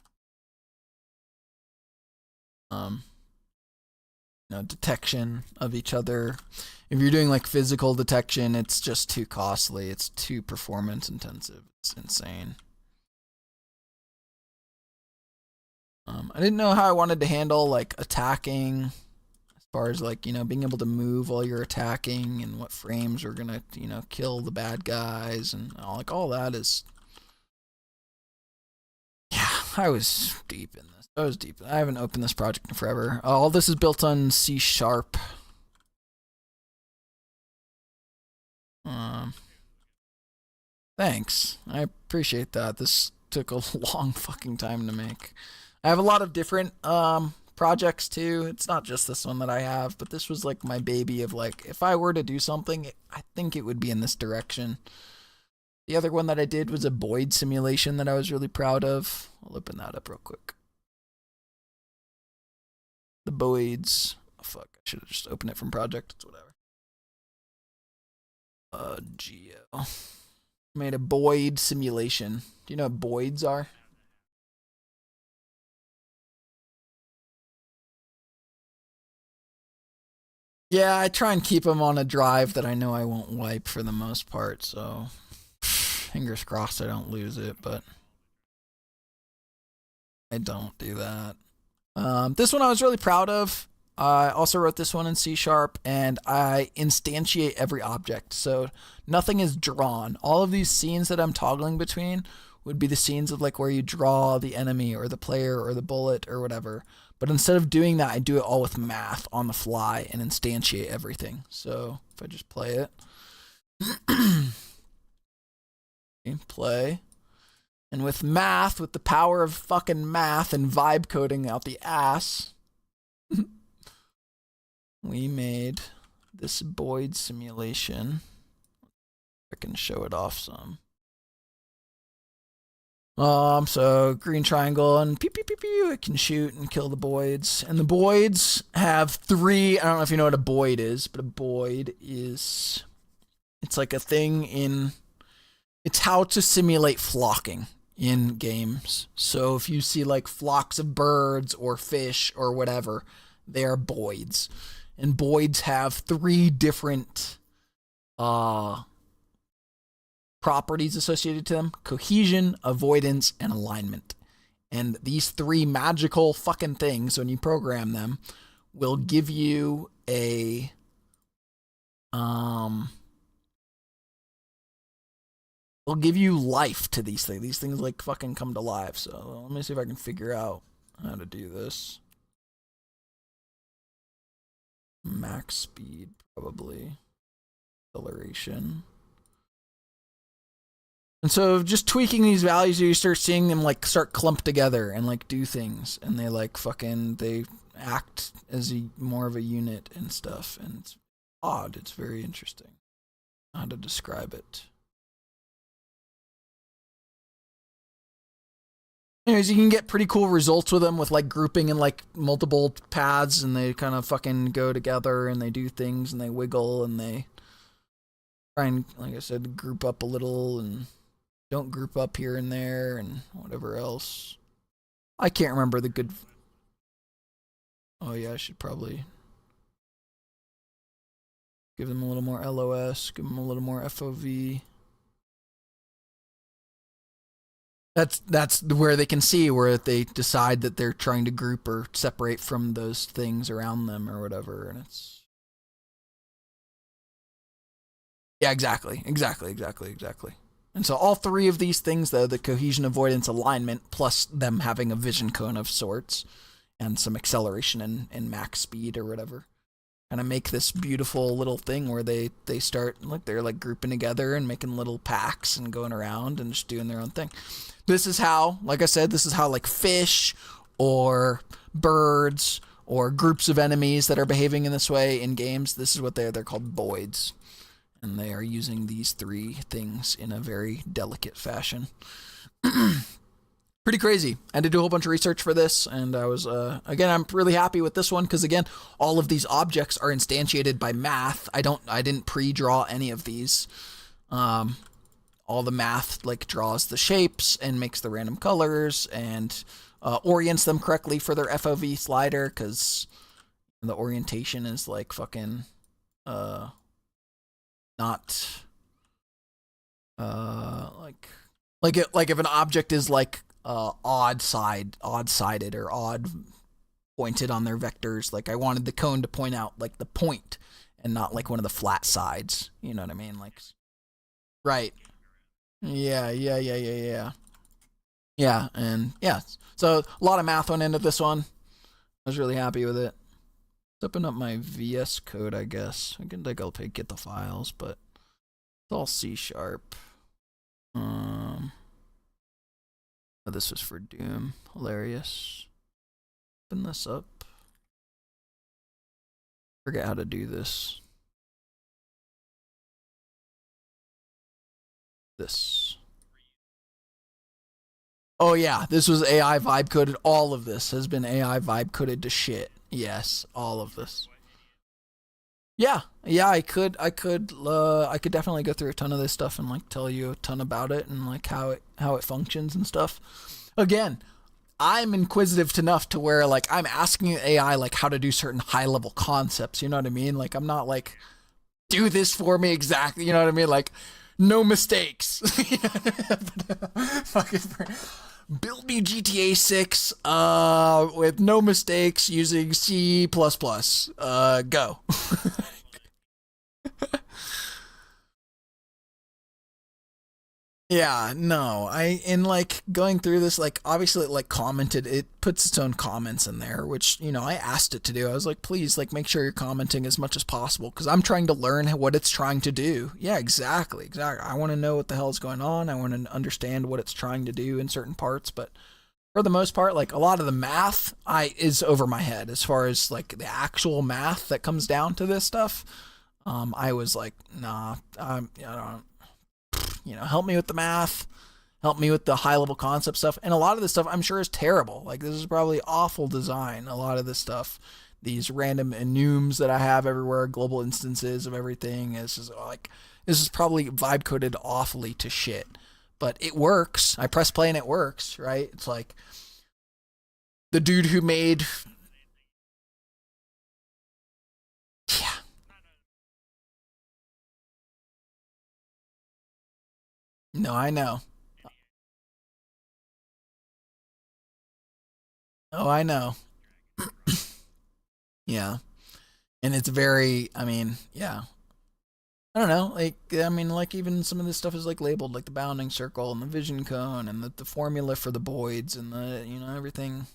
detection of each other. If you're doing like physical detection, it's just too costly. It's too performance intensive. It's insane. I didn't know how I wanted to handle like attacking, as far as like, being able to move while you're attacking and what frames are gonna, kill the bad guys and all that is. Yeah, I was deep in this. I haven't opened this project in forever. All this is built on C#. Thanks. I appreciate that. This took a long fucking time to make. I have a lot of different projects too. It's not just this one that I have, but this was like my baby of like, if I were to do something, I think it would be in this direction. The other one that I did was a Boyd simulation that I was really proud of. I'll open that up real quick. The Boyds. Oh, fuck. I should have just opened it from project. It's whatever. Geo. Made a Boyd simulation. Do you know what Boyds are? Yeah, I try and keep them on a drive that I know I won't wipe for the most part, so fingers crossed I don't lose it, but I don't do that. This one I was really proud of. I also wrote this one in C#, and I instantiate every object, so nothing is drawn. All of these scenes that I'm toggling between would be the scenes of like where you draw the enemy or the player or the bullet or whatever. But instead of doing that, I do it all with math on the fly and instantiate everything. So if I just play it, play, and with math, with the power of fucking math and vibe coding out the ass, we made this Boyd simulation. I can show it off some. So green triangle and pew pew pew pew, it can shoot and kill the Boyds. And the Boyds have 3, I don't know if you know what a Boyd is, but a Boyd is, it's like a thing in, it's how to simulate flocking in games. So if you see like flocks of birds or fish or whatever, they are Boyds. And Boyds have 3 different, properties associated to them: cohesion, avoidance, and alignment. And these 3 magical fucking things, when you program them, will give you a will give you life to these things. These things like fucking come to life. So let me see if I can figure out how to do this. Max speed, probably. Acceleration. And so just tweaking these values, you start seeing them like start clump together and like do things, and they like fucking, they act as more of a unit and stuff, and it's odd. It's very interesting how to describe it. Anyways, you can get pretty cool results with them with like grouping in like multiple paths, and they kind of fucking go together and they do things and they wiggle and they try and, like I said, group up a little and don't group up here and there and whatever else. I can't remember the good... Oh yeah, I should probably give them a little more LOS, give them a little more FOV. That's where they can see where they decide that they're trying to group or separate from those things around them or whatever, and it's... Yeah, exactly. And so all 3 of these things, though, the cohesion, avoidance, alignment, plus them having a vision cone of sorts, and some acceleration and max speed or whatever, kind of make this beautiful little thing where they start, like, they're like grouping together and making little packs and going around and just doing their own thing. This is how, like I said, this is how like fish or birds or groups of enemies that are behaving in this way in games, this is what they're called Boyds. And they are using these 3 things in a very delicate fashion. Pretty crazy. I had to do a whole bunch of research for this, and I was, again, I'm really happy with this one, because again, all of these objects are instantiated by math. I didn't pre-draw any of these. All the math, like, draws the shapes and makes the random colors and orients them correctly for their FOV slider, because And the orientation is like fucking not like if an object is like odd-sided or odd pointed on their vectors, like I wanted the cone to point out like the point and not like one of the flat sides. You know what I mean? Like, right. Yeah. Yeah, and yeah. So a lot of math went into this one. I was really happy with it. Let's open up my VS Code, I guess. I can take a look, get the files, but it's all C#. Oh, this was for Doom. Hilarious. Open this up. Forget how to do this. This. Oh yeah, this was AI vibe coded. All of this has been AI vibe coded to shit. Yes, all of this. Yeah, I could definitely go through a ton of this stuff and like tell you a ton about it and like how it functions and stuff. Again, I'm inquisitive enough to where like I'm asking AI like how to do certain high level concepts. You know what I mean? Like I'm not like do this for me exactly. You know what I mean? Like no mistakes. Build me GTA 6 with no mistakes using C++. Go. Yeah, no, in like going through this, like obviously it like commented, it puts its own comments in there, which, you know, I asked it to do. I was like, please, like make sure you're commenting as much as possible because I'm trying to learn what it's trying to do. Yeah, exactly. I want to know what the hell is going on. I want to understand what it's trying to do in certain parts, but for the most part, like a lot of the math is over my head as far as like the actual math that comes down to this stuff. I was like, nah, I don't. You know, help me with the math, help me with the high level concept stuff. And a lot of this stuff I'm sure is terrible. Like this is probably awful design. A lot of this stuff, these random enums that I have everywhere, global instances of everything, is just like, this is probably vibe coded awfully to shit. But it works. I press play and it works, right? It's like the dude who made... Yeah. No, I know. Oh, I know. Yeah. And it's very, I mean, yeah. I don't know, like, I mean, like, even some of this stuff is, like, labeled, like, the bounding circle and the vision cone and the formula for the voids and the, you know, everything's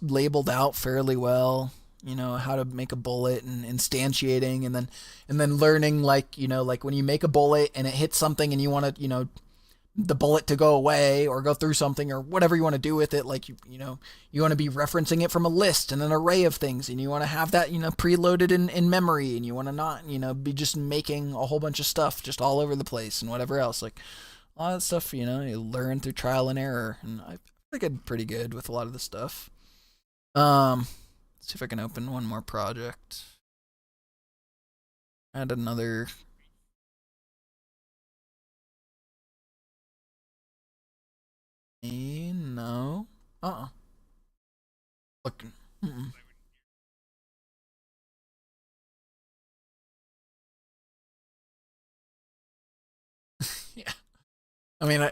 labeled out fairly well, you know, how to make a bullet and instantiating and then learning, like, you know, like, when you make a bullet and it hits something and you want to, you know, the bullet to go away or go through something or whatever you want to do with it, like you know you want to be referencing it from a list and an array of things, and you want to have that, you know, preloaded in memory, and you want to not, you know, be just making a whole bunch of stuff just all over the place and whatever else. Like a lot of stuff, you know, you learn through trial and error, and I think I'm pretty good with a lot of this stuff. Let's see if I can open one more project. Add another. No. Look. Yeah. I mean, I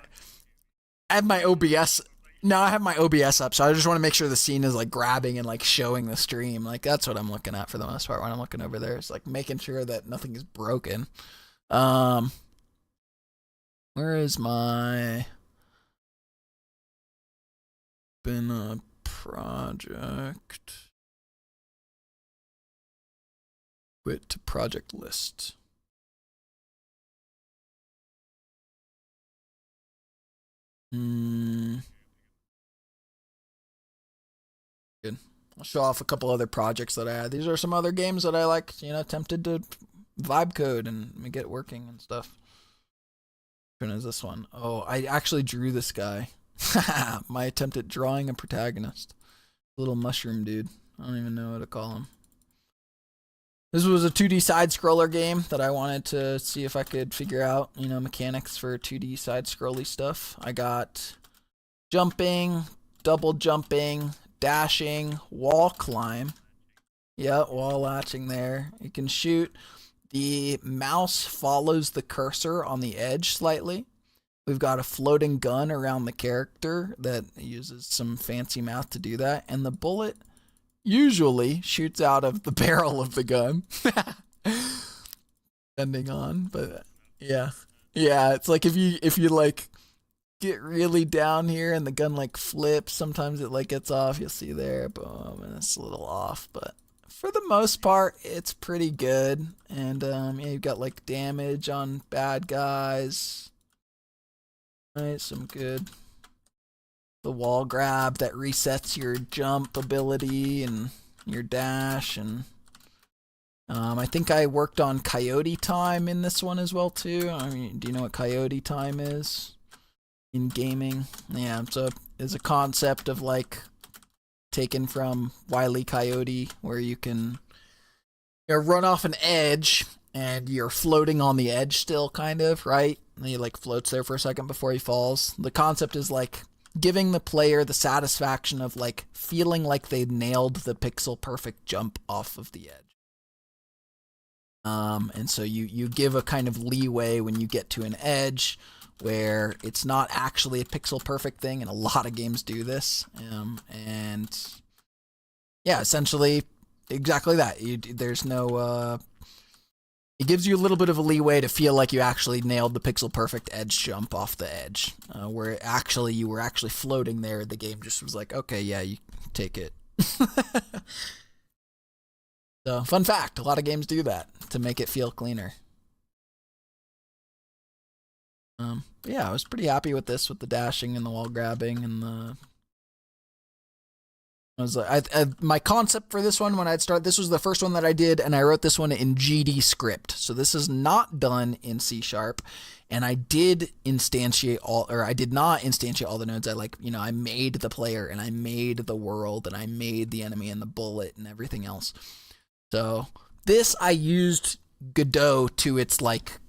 have my OBS. No, I have my OBS up, so I just want to make sure the scene is like grabbing and like showing the stream. Like that's what I'm looking at for the most part when I'm looking over there. It's like making sure that nothing is broken. Where is my been a project? Quit to project list. Good. I'll show off a couple other projects that I had. These are some other games that I like, you know, attempted to vibe code and get it working and stuff. Which one is this one? Oh, I actually drew this guy. My attempt at drawing a protagonist. Little mushroom dude. I don't even know what to call him. This was a 2D side-scroller game that I wanted to see if I could figure out, you know, mechanics for 2D side-scrolly stuff. I got jumping, double jumping, dashing, wall climb. Yeah, wall latching there. You can shoot. The mouse follows the cursor on the edge slightly. We've got a floating gun around the character that uses some fancy math to do that. And the bullet usually shoots out of the barrel of the gun. Depending on, but yeah. Yeah, it's like if you like get really down here and the gun like flips, sometimes it like gets off, you'll see there, boom, and it's a little off, but for the most part, it's pretty good. And yeah, you've got like damage on bad guys. Right, some good. The wall grab that resets your jump ability and your dash, and I think I worked on coyote time in this one as well too. I mean, do you know what coyote time is in gaming? Yeah, so it's a concept of like taken from Wile E. Coyote, where you can run off an edge and you're floating on the edge still, kind of, right? And he like floats there for a second before he falls. The concept is like giving the player the satisfaction of like feeling like they nailed the pixel perfect jump off of the edge. And so you give a kind of leeway when you get to an edge where it's not actually a pixel perfect thing, and a lot of games do this. And yeah, essentially exactly that. There's no it gives you a little bit of a leeway to feel like you actually nailed the pixel perfect edge jump off the edge, where actually you were actually floating there. The game just was like, okay, yeah, you take it. So, fun fact, a lot of games do that to make it feel cleaner. But yeah, I was pretty happy with this, with the dashing and the wall grabbing and the. I was like, my concept for this one when I'd start, this was the first one that I did, and I wrote this one in GD script. So this is not done in C#, and I did instantiate all, or I did not instantiate all the nodes. I made the player, and I made the world, and I made the enemy and the bullet and everything else. So this I used Godot to its like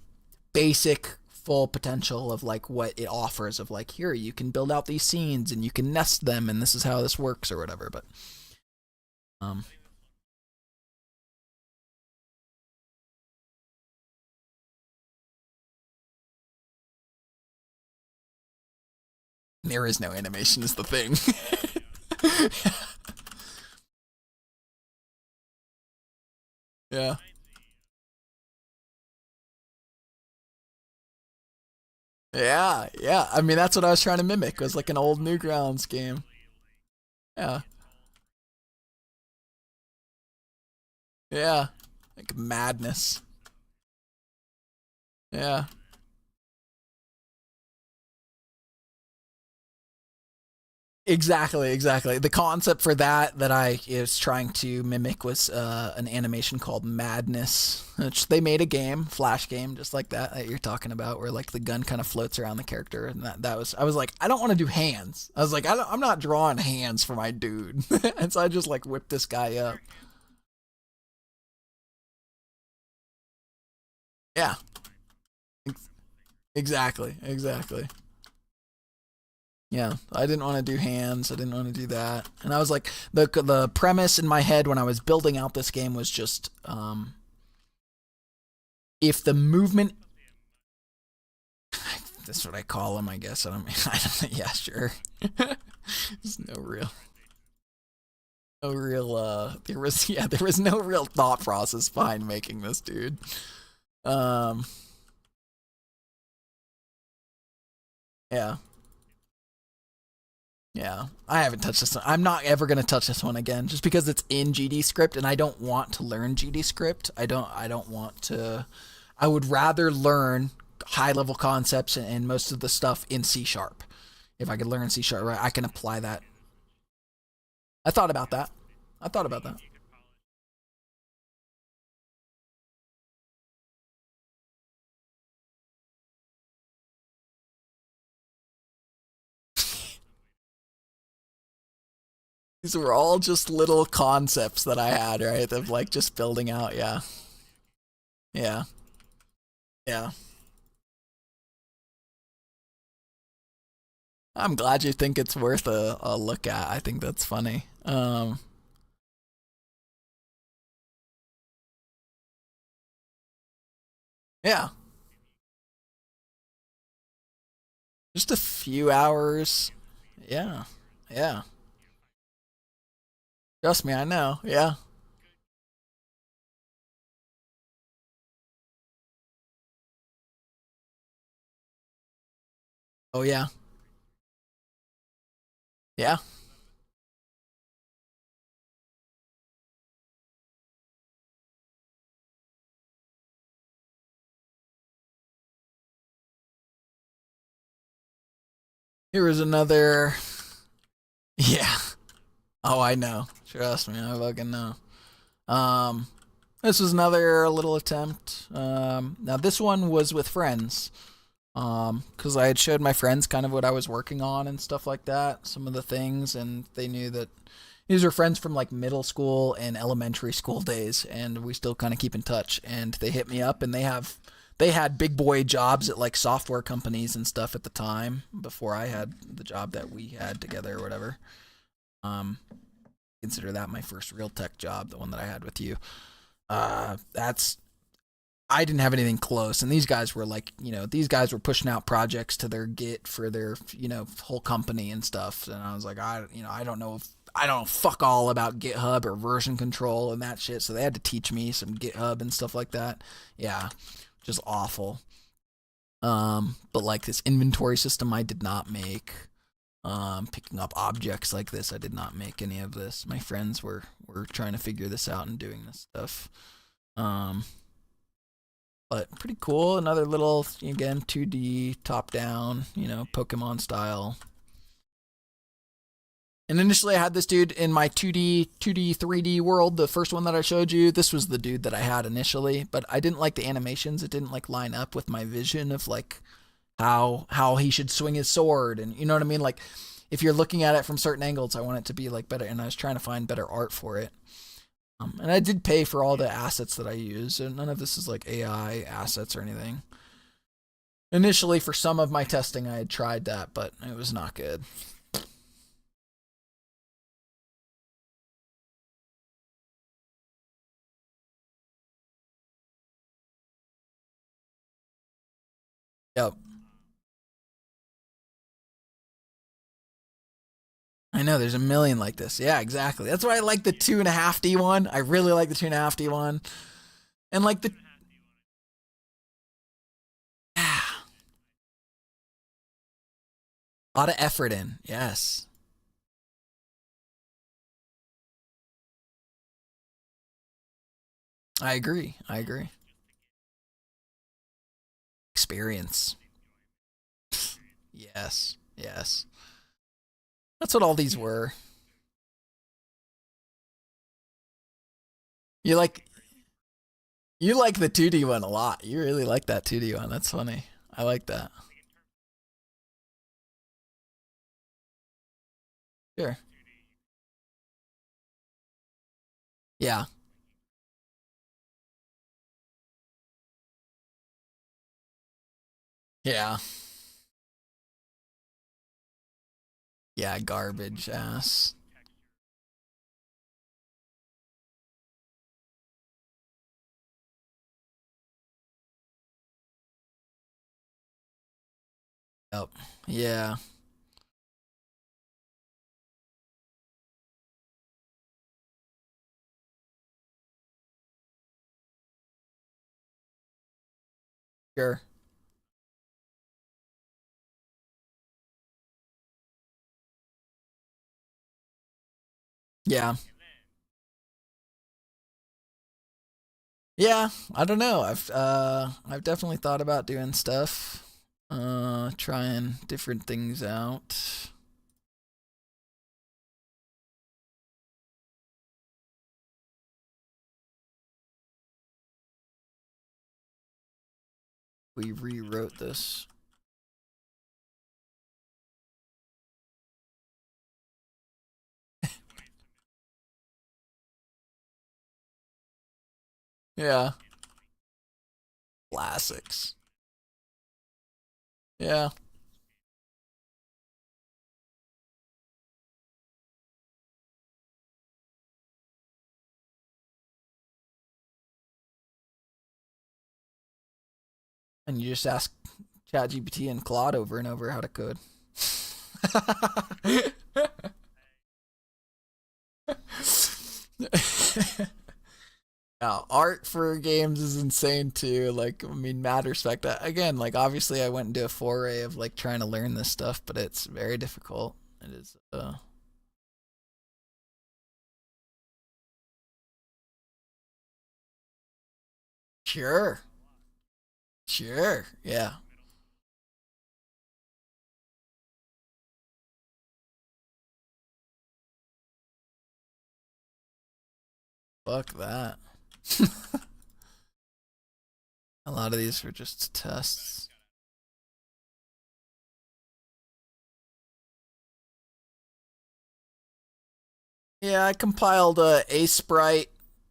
basic full potential of like what it offers of like, here you can build out these scenes and you can nest them and this is how this works or whatever. But there is no animation is the thing. Yeah. Yeah, yeah. I mean, that's what I was trying to mimic. It was like an old Newgrounds game. Yeah. Yeah. Like madness. Yeah. Exactly, exactly. The concept for that I was trying to mimic was an animation called Madness, which they made a game, Flash game, just like that you're talking about, where like the gun kind of floats around the character, and that was, I was like, I don't want to do hands. I was like, I'm not drawing hands for my dude, and so I just like whipped this guy up. Yeah, exactly, exactly. Yeah, I didn't want to do hands. I didn't want to do that. And I was like, the premise in my head when I was building out this game was just, if the movement, that's what I call them, I guess. I don't, yeah, sure. There's no real, there was no real thought process behind making this, dude. Yeah. Yeah, I haven't touched this one. I'm not ever going to touch this one again just because it's in GD script and I don't want to learn GD script. I don't want to. I would rather learn high level concepts and most of the stuff in C#. If I could learn C#, right, I can apply that. I thought about that. These were all just little concepts that I had, right? Of like just building out, yeah. Yeah. Yeah. I'm glad you think it's worth a look at. I think that's funny. Yeah. Just a few hours. Yeah. Yeah. Trust me, I know. Yeah. Oh yeah. Yeah. Here was another. Yeah. Oh, I know. Trust me, I fucking know. Um, this was another little attempt. Now this one was with friends. Because I had showed my friends kind of what I was working on and stuff like that, some of the things, and they knew that these were friends from like middle school and elementary school days, and we still kind of keep in touch. And they hit me up, and they had big boy jobs at like software companies and stuff at the time before I had the job that we had together or whatever. Um, consider that my first real tech job, the one that I had with you. That's I didn't have anything close, and these guys were like, these guys were pushing out projects to their Git for their, whole company and stuff. And I was like, I don't know if I don't fuck all about GitHub or version control and that shit. So they had to teach me some GitHub and stuff like that. Yeah, just awful. But like this inventory system, I did not make. Picking up objects like this, I did not make any of this. My friends were trying to figure this out and doing this stuff. But pretty cool. Another little, again, 2D, top down, Pokemon style. And initially I had this dude in my 2D, 3D world, the first one that I showed you. This was the dude that I had initially, but I didn't like the animations. It didn't like line up with my vision of like how he should swing his sword, and you know what I mean? Like if you're looking at it from certain angles, I want it to be like better, and I was trying to find better art for it. And I did pay for all the assets that I use, and none of this is like AI assets or anything. Initially, for some of my testing, I had tried that, but it was not good. Yep. I know there's a million like this. Yeah, exactly. That's why I like the 2.5D one. I really like the 2.5D one. And like the a lot of effort in. Yes. I agree. I agree. Experience. Yes. Yes. That's what all these were. You like you like the 2D one a lot. You really like that 2D one. That's funny. I like that. Sure. Yeah. Yeah. Yeah, garbage ass. Yep. Yeah. Sure. Yeah. Yeah, I don't know. I've definitely thought about doing stuff. Trying different things out. We rewrote this. Yeah. Classics. Yeah. And you just ask ChatGPT and Claude over and over how to code. Art for games is insane too. Like, I mean, mad respect. Again, like, obviously I went into a foray of like trying to learn this stuff, but it's very difficult. It is, Sure. Sure. Yeah. Fuck that. A lot of these were just tests. Yeah, I compiled a sprite.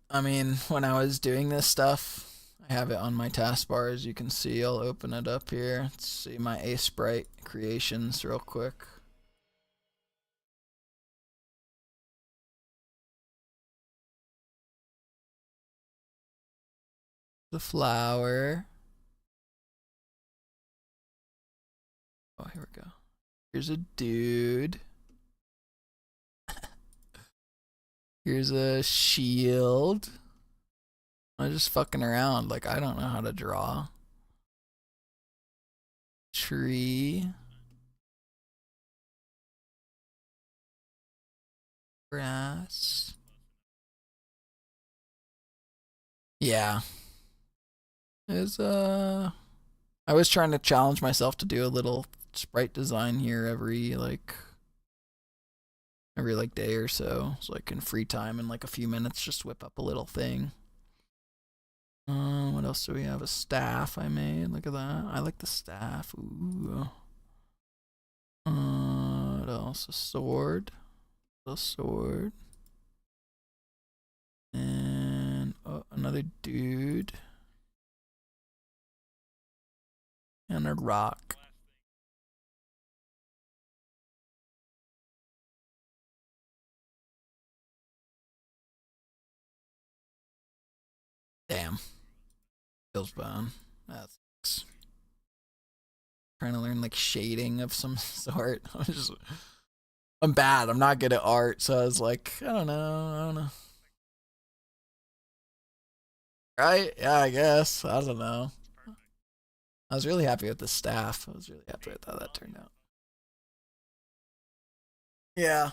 I mean, when I was doing this stuff, I have it on my taskbar, as you can see. I'll open it up here. Let's see my a sprite creations real quick. The flower. Oh, here we go. Here's a dude. Here's a shield. I'm just fucking around. Like, I don't know how to draw. Tree. Grass. Yeah. Is I was trying to challenge myself to do a little sprite design here every day or so. So like in free time in like a few minutes just whip up a little thing. What else do we have? A staff I made. Look at that. I like the staff. Ooh. What else? A sword. A sword. And another dude. And a rock. Damn. Feels bad. That sucks. Trying to learn like shading of some sort. I'm bad. I'm not good at art, so I was like, I don't know. Right? Yeah, I guess. I don't know. I was really happy with the staff. I was really happy with how that turned out. Yeah.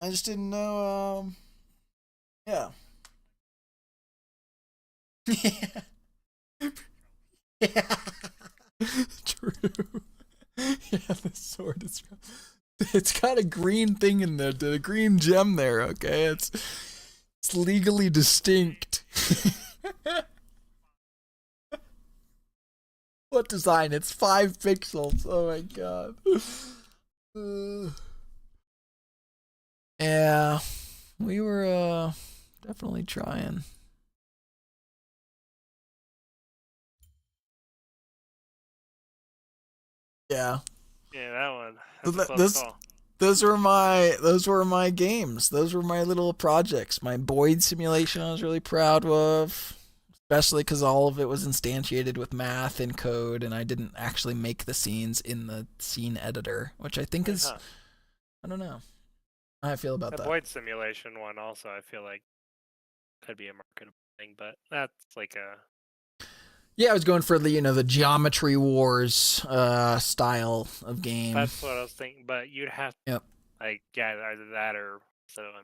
I just didn't know, yeah. Yeah. True. Yeah, the sword is. It's got a green thing in there, a green gem there. Okay, it's legally distinct. What design? It's 5 pixels. Oh my god. Yeah, we were definitely trying. Yeah. Yeah, that one. Those were my games. Those were my little projects. My Boyd simulation I was really proud of, especially because all of it was instantiated with math and code, and I didn't actually make the scenes in the scene editor, which I think is, I don't know how I feel about that. The Boyd simulation one also, I feel like could be a marketable thing, but that's like a. Yeah, I was going for the Geometry Wars style of game. That's what I was thinking, but you'd have either that or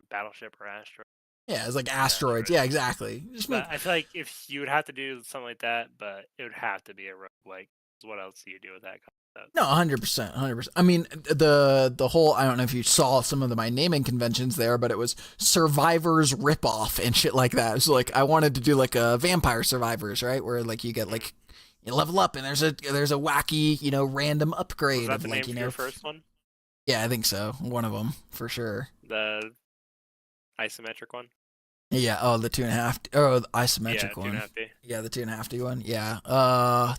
Battleship or Asteroid. Yeah, it's like Asteroids. Yeah, exactly. I feel like if you would have to do something like that, but it would have to be a roguelike. What else do you do with that concept? No, 100%. I mean, the whole, I don't know if you saw some of my naming conventions there, but it was Survivors ripoff and shit like that. So like I wanted to do like a Vampire Survivors, right? Where like you get like you level up and there's a wacky, random upgrade. Was that of the like, name for your first one? Yeah, I think so. One of them for sure. The isometric one. Yeah. Oh, the 2.5. Oh, the isometric one. 2.5D. Yeah, the 2.5D one. Yeah.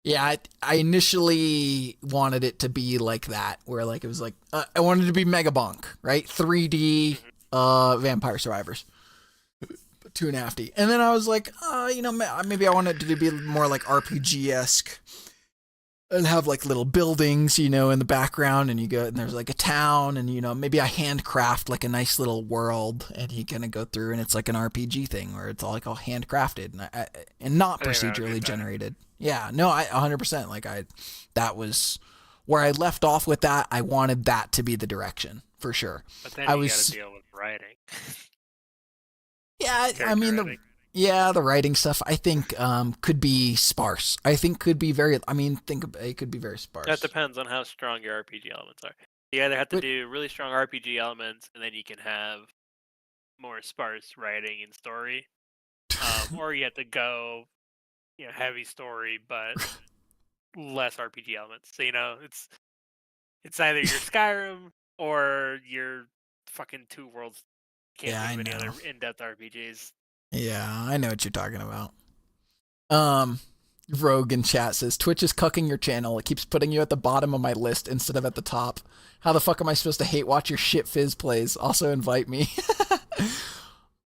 Yeah, I initially wanted it to be like that, where like it was like I wanted it to be Mega Bonk, right? 3D Vampire Survivors. But 2.5D. And then I was like, you know, maybe I want it to be more like RPG-esque. And have like little buildings, you know, in the background, and you go and there's like a town, and you know, maybe I handcraft like a nice little world, and you kind of go through, and it's like an RPG thing where it's all like all handcrafted and not procedurally generated. Yeah, no, I 100%. Like that was where I left off with that. I wanted that to be the direction for sure. But then you gotta deal with writing. Yeah, I mean the writing stuff I think could be sparse. I think could be very. I mean, it could be very sparse. That depends on how strong your RPG elements are. You either have to do really strong RPG elements, and then you can have more sparse writing and story, or you have to go, you know, heavy story but less RPG elements. So you know, it's either your Skyrim or your fucking Two Worlds. Can't think of any other in-depth RPGs. Yeah, I know what you're talking about. Rogue in chat says, Twitch is cucking your channel. It keeps putting you at the bottom of my list instead of at the top. How the fuck am I supposed to hate watch your shit Fizz plays? Also invite me.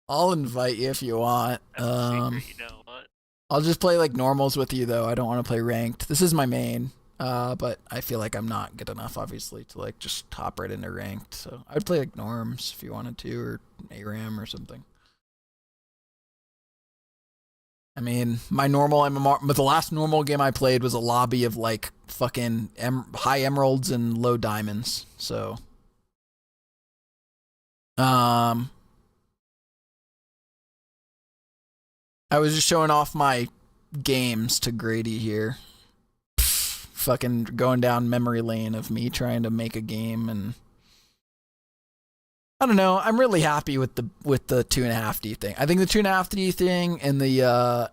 I'll invite you if you want. You know what? I'll just play like normals with you though. I don't want to play ranked. This is my main. But I feel like I'm not good enough, obviously, to like just hop right into ranked. So I'd play like norms if you wanted to, or ARAM or something. I mean, my normal MMR, but the last normal game I played was a lobby of like fucking high emeralds and low diamonds. So, I was just showing off my games to Grady here. Fucking going down memory lane of me trying to make a game, and I don't know. I'm really happy with the 2.5D thing. I think the 2.5D thing and the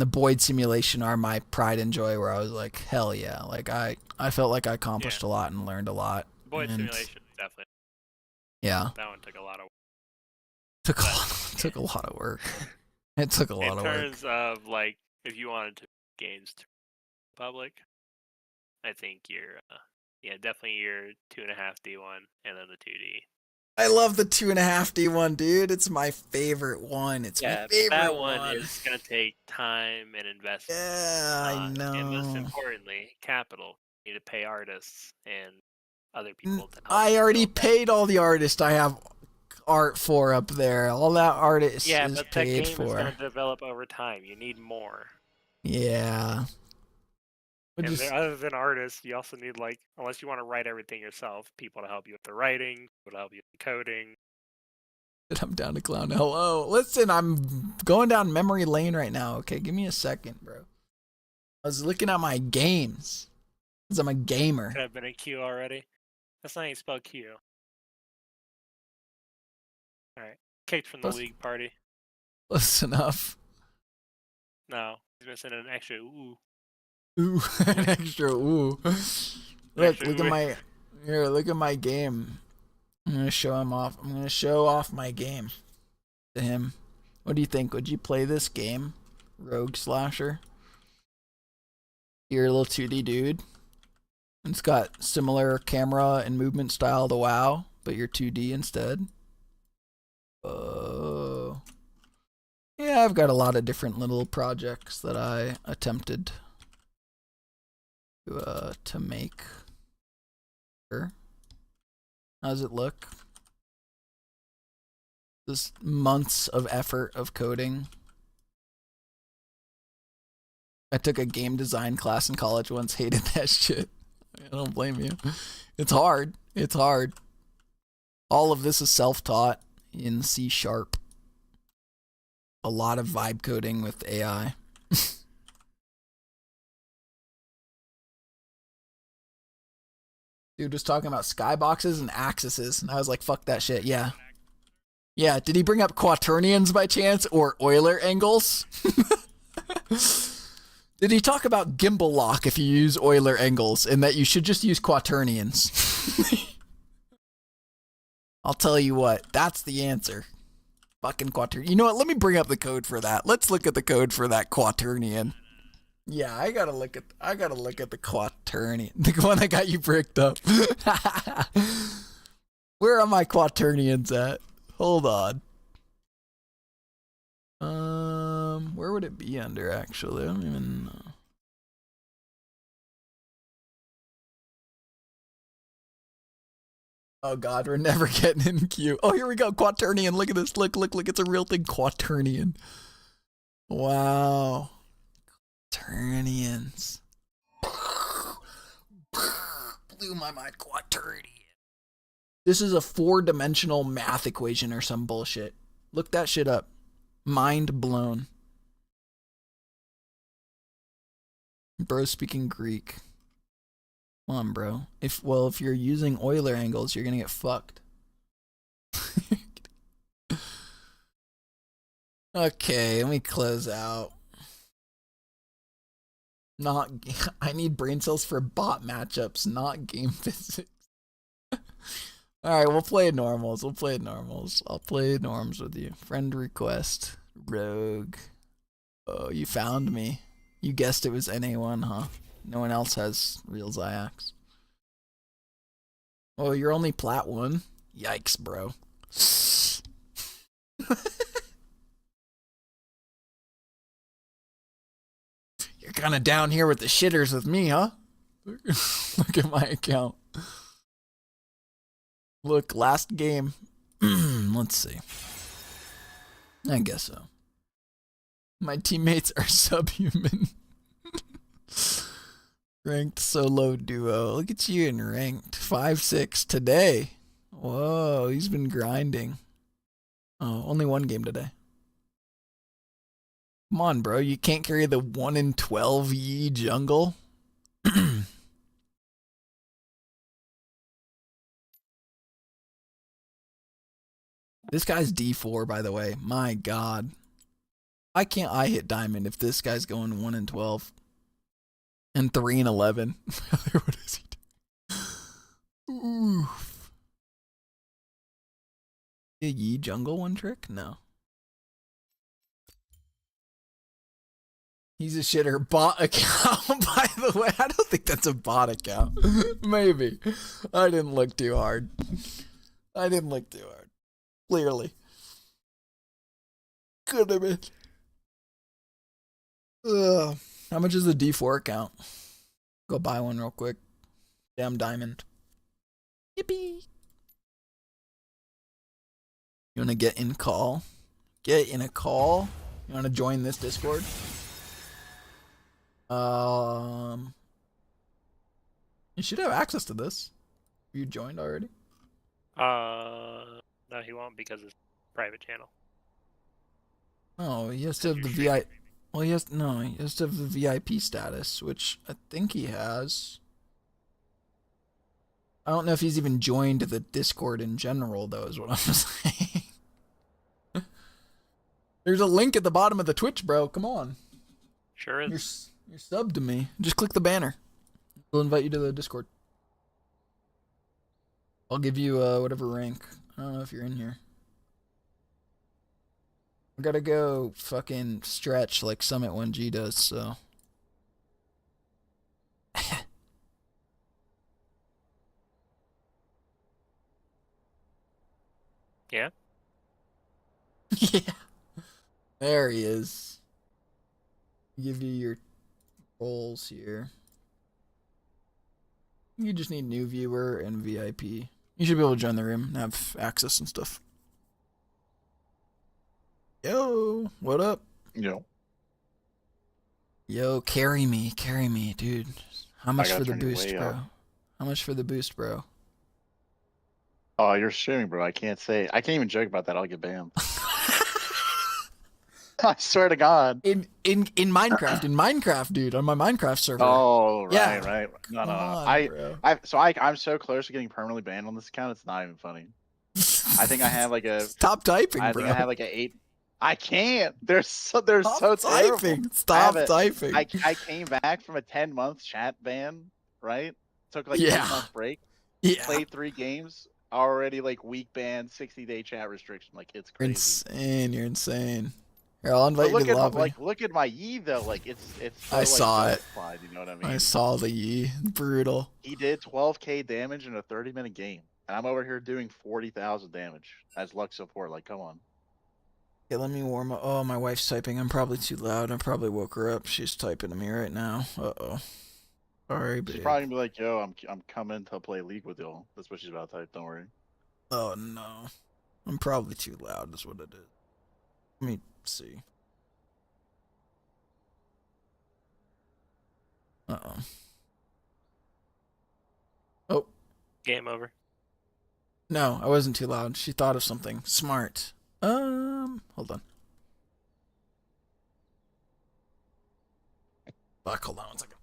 Boyd simulation are my pride and joy. Where I was like, hell yeah! Like I felt like I accomplished a lot and learned a lot. Boyd simulation definitely. Yeah. That one took a lot of work. Took a lot of work. It took a lot of work. In terms of like, if you wanted to games to public, I think you're definitely your 2.5D one, and then the 2D. I love the 2.5D one, dude. It's my favorite one. It's my favorite that one is gonna take time and investment. Yeah, I know. And most importantly, capital. You need to pay artists and other people to help. I already paid all the artists I have art for up there. All that artist is but that paid game for. is gonna develop over time. You need more. Yeah. And other than artists, you also need, like, unless you want to write everything yourself, people to help you with the writing, people to help you with the coding. I'm down to clown. Hello. Listen, I'm going down memory lane right now. Okay, give me a second, bro. I was looking at my games. Because I'm a gamer. Could have been a Q already. That's not how you spell Q. Alright. Kicked from the league party. Close enough. No. He's missing an extra ooh. Ooh, an extra ooh. Look at my game. I'm gonna show him off. I'm gonna show off my game to him. What do you think? Would you play this game, Rogue Slasher? You're a little 2D dude. It's got similar camera and movement style to WoW, but you're 2D instead. Oh. Yeah, I've got a lot of different little projects that I attempted to make. How does it look? This months of effort of coding. I took a game design class in college once, hated that shit. I don't blame you. It's hard. It's hard. All of this is self-taught in C#. A lot of vibe coding with AI. Dude was talking about skyboxes and axes, and I was like, fuck that shit. Yeah. Yeah, did he bring up quaternions by chance, or Euler angles? Did he talk about gimbal lock if you use Euler angles, and that you should just use quaternions? I'll tell you what, that's the answer. Fucking quaternion. You know what, let me bring up the code for that. Let's look at the code for that quaternion. Yeah, I gotta look at the quaternion. The one that got you bricked up. Where are my quaternions at? Hold on. Where would it be under, actually? I don't even know. Oh god, we're never getting in queue. Oh, here we go, Quaternion. Look at this. Look, it's a real thing, Quaternion. Wow. Quaternions. Blew my mind, Quaternion. This is a 4-dimensional math equation or some bullshit. Look that shit up. Mind blown. Bro speaking Greek. Come on, bro. If you're using Euler angles, you're gonna get fucked. Okay, let me close out. I need brain cells for bot matchups, not game physics. Alright, we'll play normals. I'll play norms with you. Friend request. Rogue. Oh, you found me. You guessed it was NA1, huh? No one else has real Zyax. Oh, you're only plat 1? Yikes, bro. You're kind of down here with the shitters with me, huh? Look at my account. Look, last game. Let's see. I guess so. My teammates are subhuman. Ranked solo duo. Look at you in ranked 5-6 today. Whoa, he's been grinding. Oh, only one game today. Come on, bro. You can't carry the 1 in 12 Yi jungle. This guy's D4, by the way. My God. Why can't I hit diamond if this guy's going 1 in 12? And 3 and 11. What is he doing? Oof. Did Yi jungle one trick? No. He's a shitter. Bot account, by the way. I don't think that's a bot account. Maybe. I didn't look too hard. Clearly. Could have been. Ugh. How much is the D4 account? Go buy one real quick. Damn diamond. Yippee. You want to get in call? Get in a call? You want to join this Discord? You should have access to this. You joined already? No, he won't because it's a private channel. Oh, he has to have the VIP. Well, he has to have the VIP status, which I think he has. I don't know if he's even joined the Discord in general, though, is what I'm saying. There's a link at the bottom of the Twitch, bro. Come on. Sure is. You're subbed to me. Just click the banner. We'll invite you to the Discord. I'll give you whatever rank. I don't know if you're in here. I gotta go fucking stretch like Summit 1G does, so. Yeah? Yeah. There he is. Give you your roles here. You just need new viewer and VIP. You should be able to join the room and have access and stuff. Yo, what up? Yo, carry me, dude. How much for the boost, bro? How much for the boost, bro? Oh, you're streaming, bro. I can't even joke about that. I'll get banned. I swear to God. In Minecraft, dude, on my Minecraft server. Oh, right, yeah. right. No, no, on, I'm so close to getting permanently banned on this account. It's not even funny. I think I have like a. Stop typing, bro. I think I have like a 8. I can't. They're so Stop terrible. Typing. Stop typing. I came back from a 10-month chat ban. Right. Took like a 10-month break. Yeah. Played 3 games. Already like week ban, 60-day chat restriction. Like it's crazy. Insane. You're insane. Here, I'll invite you to the lobby. Look at my Yi though. Like it's. So, I saw it. You know what I mean? I saw the Yi. Brutal. He did 12k damage in a 30-minute game, and I'm over here doing 40,000 damage as luck support. Like, come on. Okay, let me warm up. Oh, my wife's typing. I'm probably too loud. I probably woke her up. She's typing to me right now. Uh-oh. Sorry, She's babe. probably gonna be like, "Yo, I'm coming to play League with y'all." That's what she's about to type. Don't worry. Oh, no. I'm probably too loud is what it is. Let me see. Uh-oh. Oh. Game over. No, I wasn't too loud. She thought of something smart. Hold on. Fuck, hold on 1 second.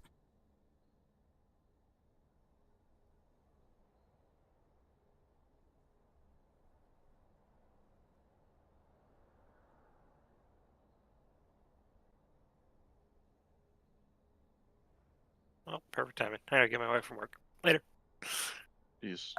Well, perfect timing. I gotta get my wife from work. Later. Jeez.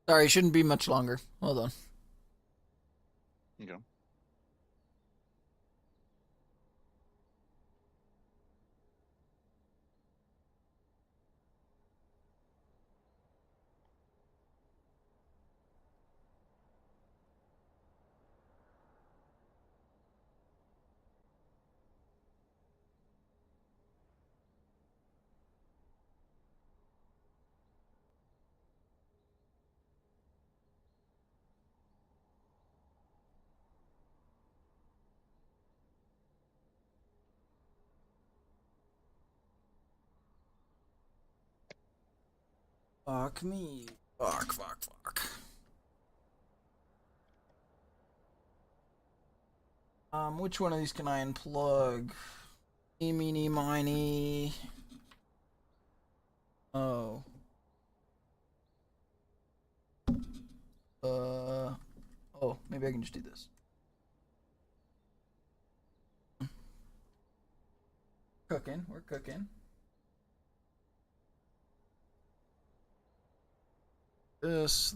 Sorry, shouldn't be much longer. Hold on. Okay. Fuck me. Fuck. Which one of these can I unplug? Meeny, miny. Oh. Oh, maybe I can just do this. Cooking. We're cooking. This.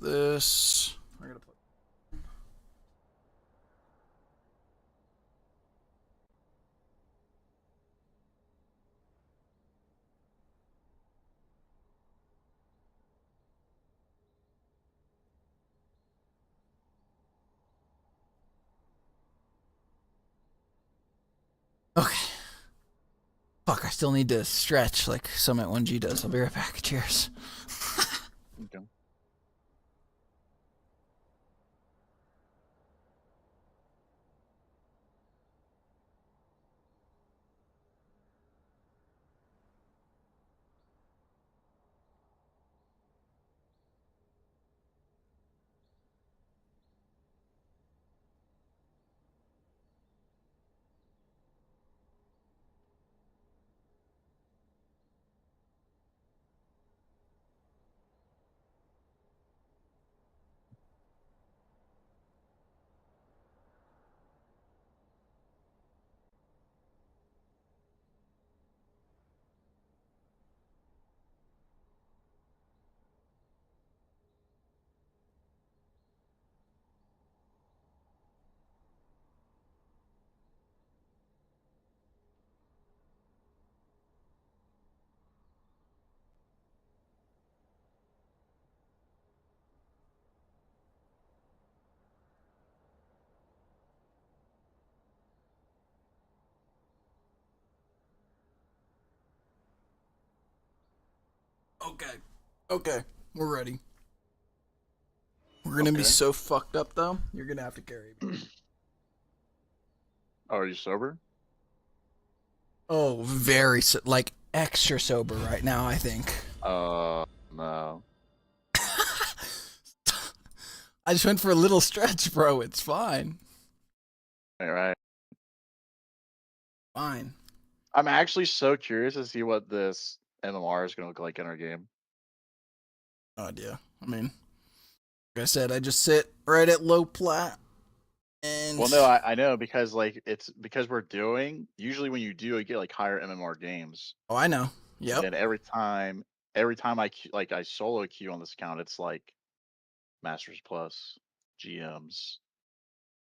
I gotta put. Okay. Fuck, I still need to stretch like Summit 1G does. I'll be right back. Cheers. Okay. Okay. We're ready. We're gonna be so fucked up though. You're gonna have to carry me. Oh, are you sober? Oh, very like extra sober right now. I think. No. I just went for a little stretch, bro. It's fine. All right. Fine. I'm actually so curious to see what this MMR is gonna look like in our game. No idea. I mean, like I said, I just sit right at low plat And Well, no, I know because like it's because we're doing usually when you do, you get like higher MMR games. oh, I know. And Yep. then every time I solo queue on this account, it's like Masters Plus, GMs.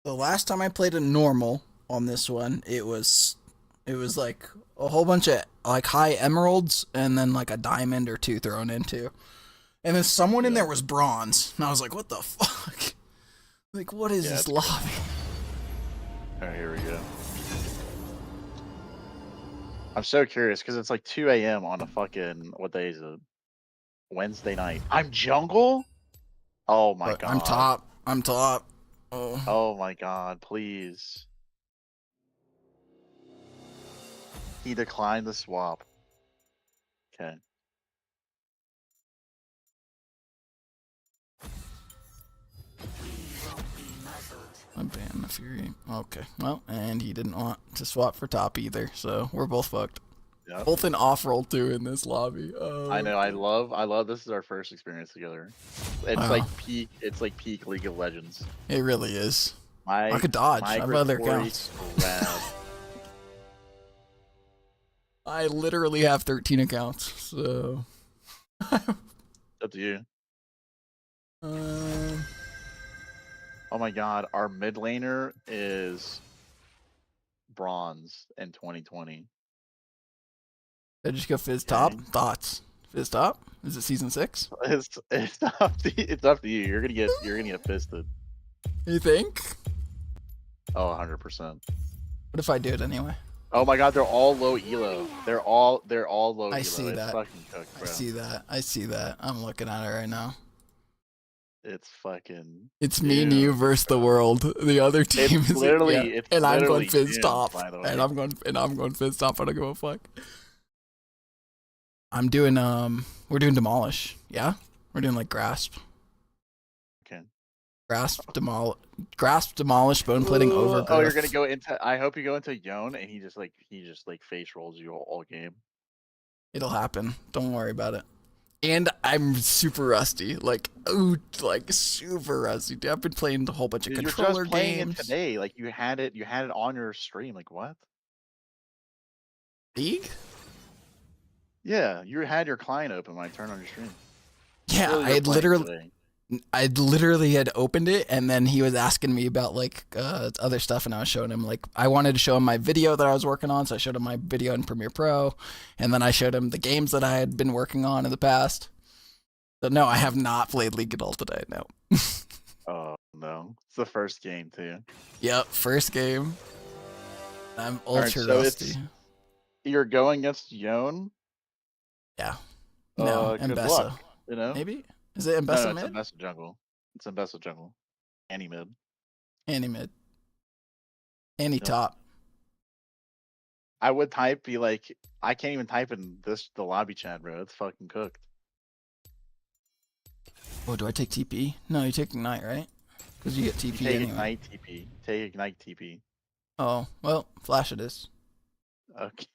The last time I played a normal on this one, it was like a whole bunch of like high emeralds and then like a diamond or two thrown into. And then someone in there was bronze. And I was like, what the fuck? Like, what is this lobby? Alright, here we go. I'm so curious because it's like 2 a.m. on a fucking, what day is it? Wednesday night. I'm jungle? Oh my god. I'm top. I'm top. Oh. Oh my god, please. He declined the swap. Okay. I ban the Fury. Okay. Well, and he didn't want to swap for top either, so we're both fucked. Yep. Both in off roll too in this lobby. Oh, I know. I love. This is our first experience together. It's like peak. It's like peak League of Legends. It really is. I could dodge. I have other accounts. I literally have 13 accounts, so. Up to you. Oh my god, our mid laner is bronze in 2020. Did I just go Fizz top? Thoughts? Fizz top? Is it season 6? It's up to you. You're gonna get fisted. You think? Oh, 100%. What if I do it anyway? Oh my god, they're all low elo. They're all low elo. I see it's that. Fucking cooked, bro. I see that. I'm looking at it right now. It's fucking. It's me and you versus the world. The other team it's is literally. It's and I'm going literally Fizz June, top. by the way. And I'm going Fizz top. I don't give a fuck. I'm doing we're doing demolish. Yeah, we're doing like grasp. Okay. Grasp demolish bone plating over. Oh, you're gonna go into. I hope you go into Yone and he just face rolls you all game. It'll happen. Don't worry about it. And I'm super rusty, like super rusty. Dude, I've been playing a whole bunch of controller You're just playing games it today. Like you had it on your stream. Like what? League? Yeah, you had your client open when I turned on your stream. Yeah, Really, I literally had opened it, and then he was asking me about like other stuff, and I was showing him like I wanted to show him my video that I was working on, so I showed him my video in Premiere Pro, and then I showed him the games that I had been working on in the past. So no, I have not played League at all today. No. Oh no, it's the first game too. Yep, first game. I'm ultra rusty. You're going against Yone? Yeah. No, Mbessa. You know? Maybe? Is it Mbessa mid? It's Mbessa jungle. It's Mbessa jungle. Any mid. Any mid. Any top. I would be like, I can't even type in the lobby chat, bro. It's fucking cooked. Oh, do I take TP? No, you take Ignite, right? Because you get TP Take anyway. Ignite TP. Take Ignite TP. Oh, well, flash it is. Okay.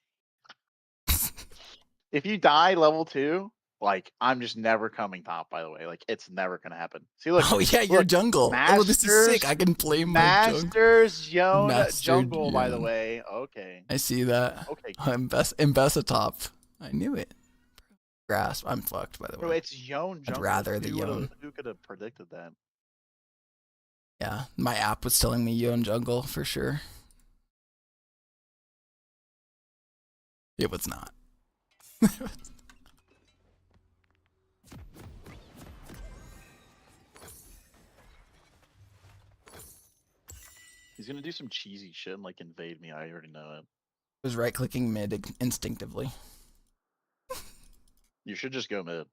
If you die level 2, like I'm just never coming top. By the way, like it's never gonna happen. See, look. Oh yeah, you're jungle. Oh, this is sick. I can play my jungle. Masters Yone jungle. By the way, okay. I see that. Okay. Mbessa top. I knew it. Grasp. I'm fucked. By the way. Bro, it's Yone jungle. I'd rather the Yone. Who could have predicted that? Yeah, my app was telling me Yone jungle for sure. It was not. He's gonna do some cheesy shit and like invade me. I already know it. Was right clicking mid instinctively. You should just go mid.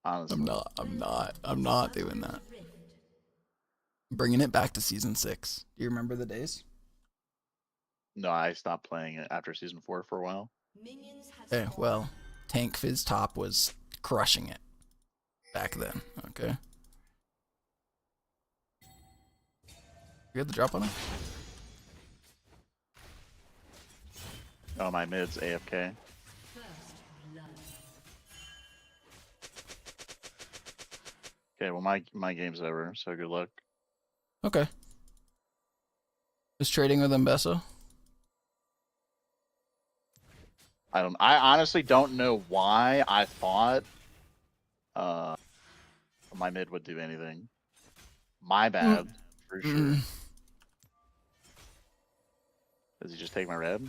Honestly. I'm not doing that. Bringing it back to season 6. Do you remember the days? No, I stopped playing it after season 4 for a while. Okay, well, Tank Fizz top was crushing it back then. Okay. You had the drop on it? Oh, my mid's AFK. Okay, well my game's over, so good luck. Okay. Was trading with Mbessa? I honestly don't know why I thought my mid would do anything. My bad, for sure. Does he just take my red?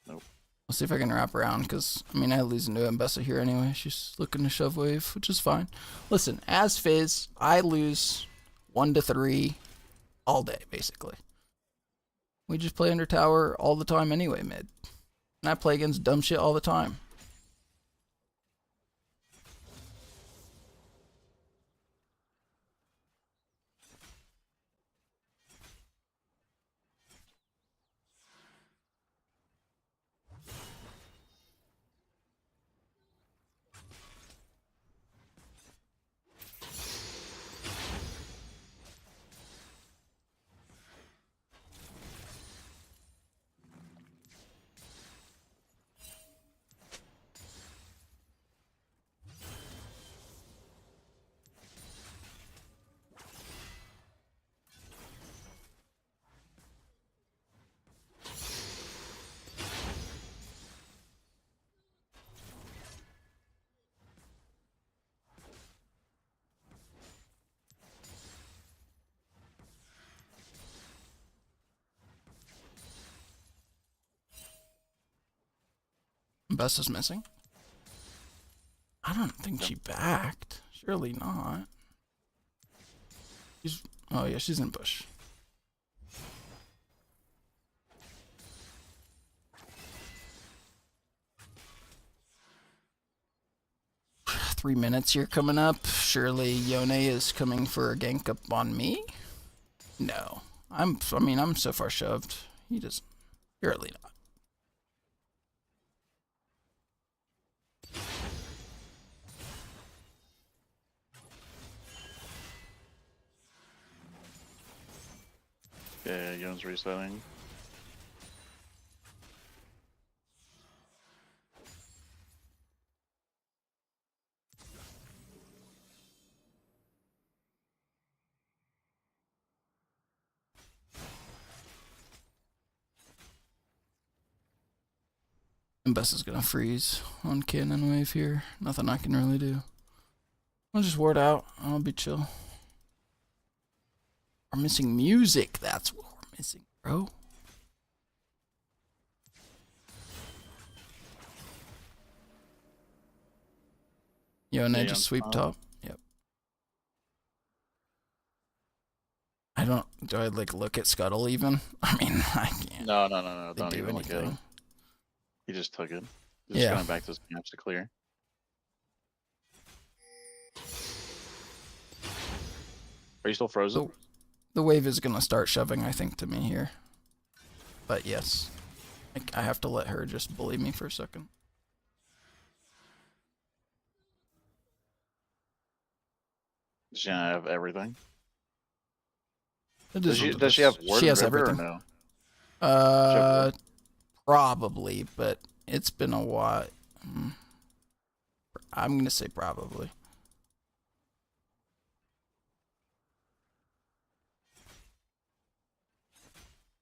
Nope. I'll see if I can wrap around, because, I mean, I lose into Mbessa here anyway. She's looking to shove wave, which is fine. Listen, as Fizz, I lose 1 to 3 all day, basically. We just play under tower all the time anyway, mid. And I play against dumb shit all the time. Mbessa's missing. I don't think she backed. Surely not. She's, oh yeah, she's in bush. Three minutes here coming up. Surely Yone is coming for a gank up on me? No. I'm so far shoved. He doesn't. Surely not. Yeah, Yone's resetting. Mbessa's gonna freeze on cannon wave here. Nothing I can really do. I'll just ward out. I'll be chill. We're missing music. That's what we're missing, bro. Yo, and I just sweep top. Yep. I don't. Do I like look at Scuttle even? I mean, I can't. No. Don't do even look at it. anything. He just took it. Just Yeah. going back to his camps to clear. Are you still frozen? The wave is gonna start shoving, I think, to me here. But yes, I have to let her just bully me for a second. Does she have everything? Does she have ward She has river everything. or no? Probably, but it's been a while. I'm gonna say probably.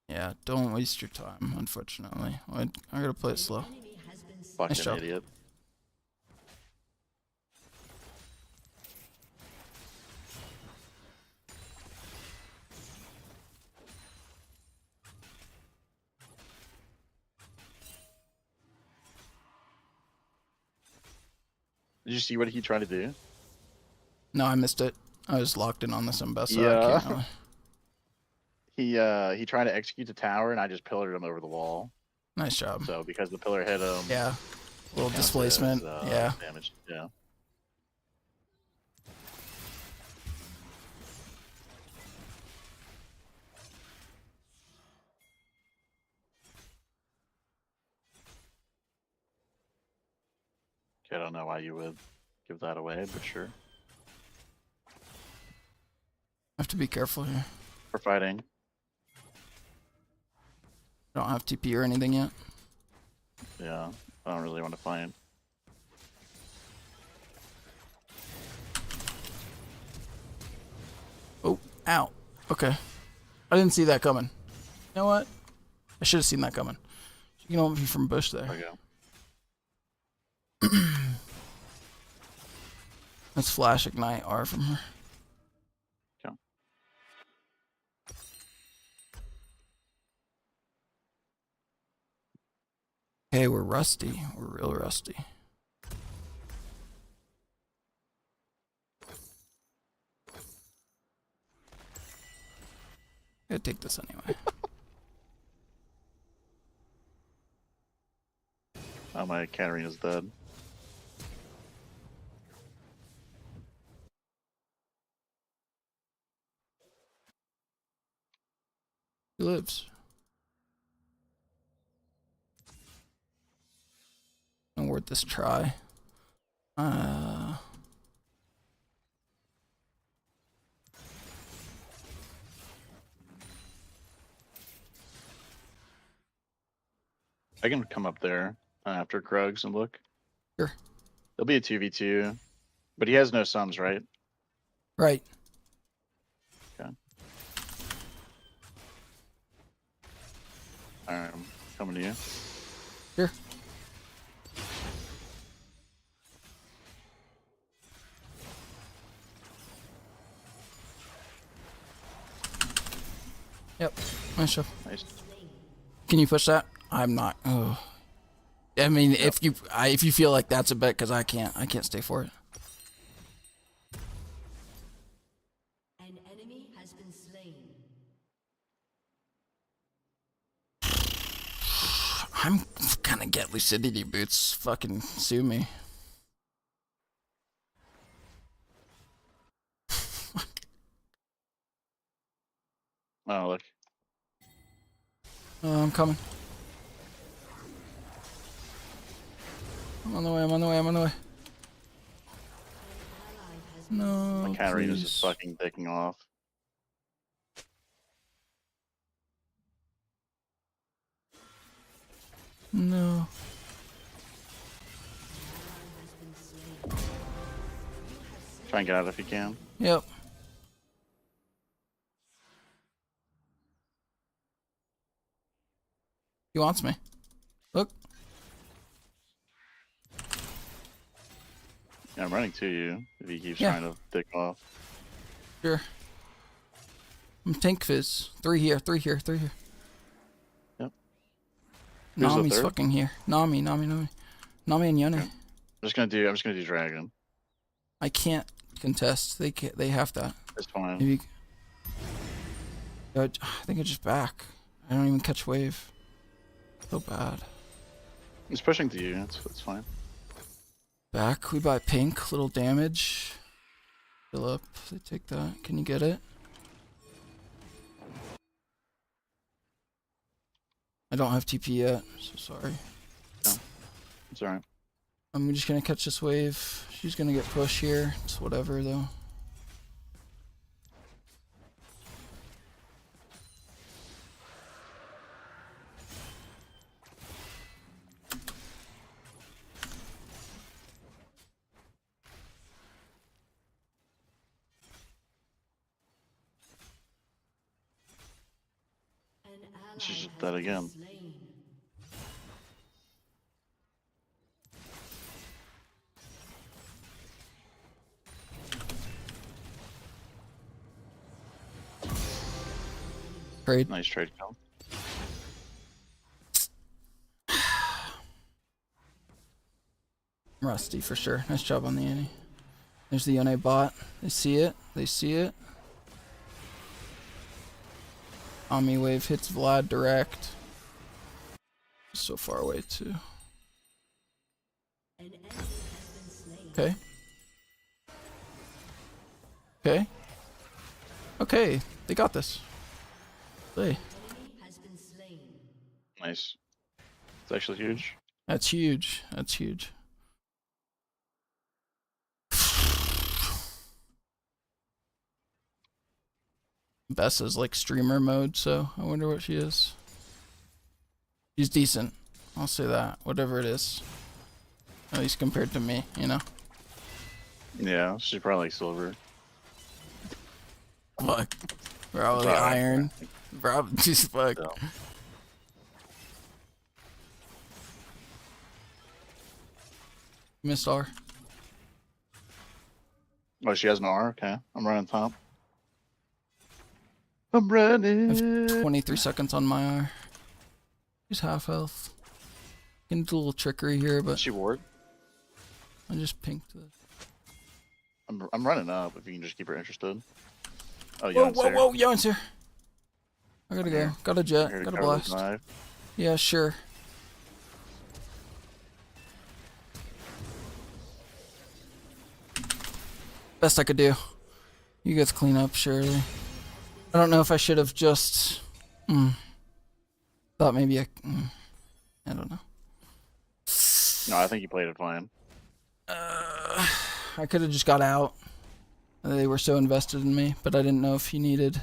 Yeah, don't waste your time, unfortunately. I gotta play it slow. Fucking Nice job. idiot. Did you see what he tried to do? No, I missed it. I was locked in on this Mbessa. Yeah. I can't really... He tried to execute the tower, and I just pillared him over the wall. Nice job. So because the pillar hit him, Yeah. A little displacement. Yeah. Damage. Yeah. Okay, I don't know why you would give that away, but sure. Have to be careful here. We're fighting. Don't have TP or anything yet. Yeah, I don't really want to fight. Oh, ow. Okay. I didn't see that coming. You know what? I should have seen that coming. You can ult me from bush there. Okay. Let's flash ignite R from her. Okay. Hey, we're rusty. We're real rusty. Gotta take this anyway. Oh, my Katarina's dead. He lives. And worth this try. I can come up there after Krugs and look. Sure. There'll be a 2v2, but he has no sums, right? Right. Okay. Alright, I'm coming to you. Sure. Yep. Nice job. Nice. Can you push that? I'm not. Oh. I mean, Yep. if you feel like that's a bet, because I can't stay for it. An enemy has been slain. I'm gonna get lucidity boots. Fucking sue me. Oh, look. I'm coming. I'm on the way. I'm on the way. I'm on the way. No. My Katarina's please. just fucking taking off. No. Try and get out if you can. Yep. He wants me. Look. Yeah, I'm running to you if he keeps Yeah. trying to dick off. Sure. I'm tank Fizz. 3 here. 3 here. 3 here. Yep. Who's the Nami's third? fucking here. Nami and Yone. Okay. I'm just gonna do dragon. I can't contest. They have that. It's fine. Maybe. I think I just back. I don't even catch wave. So bad. He's pushing to you. It's fine. Back. We buy pink. Little damage. Fill up. They take that. Can you get it? I don't have TP yet. So sorry. No, it's alright. I'm just gonna catch this wave. She's gonna get pushed here. It's whatever though. She's just dead again. Trade. Nice trade kill. Rusty for sure. Nice job on the Annie. There's the Yone bot. They see it. They see it. Omni wave hits Vlad direct. So far away too. Okay. Okay. Okay. They got this. Play. Nice. It's actually huge. That's huge. That's huge. Bessa's like streamer mode, so I wonder what she is. She's decent. I'll say that. Whatever it is. At least compared to me, you know? Yeah, she's probably like silver. Fuck. Probably Alright. iron. Probably just fuck. So. Missed R. Oh, she has an R? Okay. I'm running top. I'm I running. have 23 seconds on my R. She's half health. Can do a little trickery here, but She ward. I just pinked it. I'm running up if you can just keep her interested. Oh, Whoa, Yone's whoa, here. whoa, Yone's here. I gotta go. Yeah. Got a I'm jet. here to Got a cover this blast. knife. Yeah, sure. Best I could do. You guys clean up, surely. I don't know if I should have just... Thought maybe I don't know. No, I think you played it fine. I could have just got out. They were so invested in me, but I didn't know if he needed...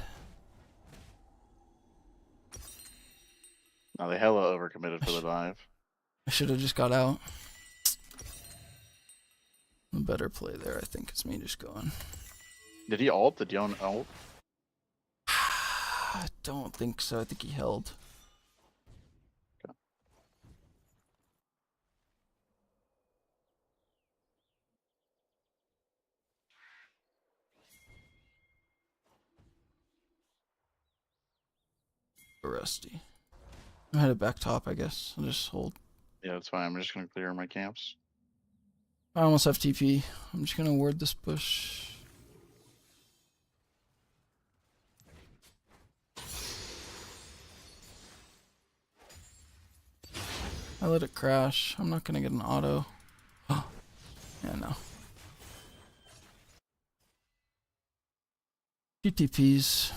No, they hella overcommitted for the dive. I should have just got out. A better play there, I think, is me just going. Did he ult? Did Yone ult? I don't think so. I think he held. Okay. Rusty. I'm headed back top, I guess. I'll just hold. Yeah, that's fine. I'm just gonna clear my camps. I almost have TP. I'm just gonna ward this bush. I let it crash. I'm not gonna get an auto. Yeah, no. GTPs.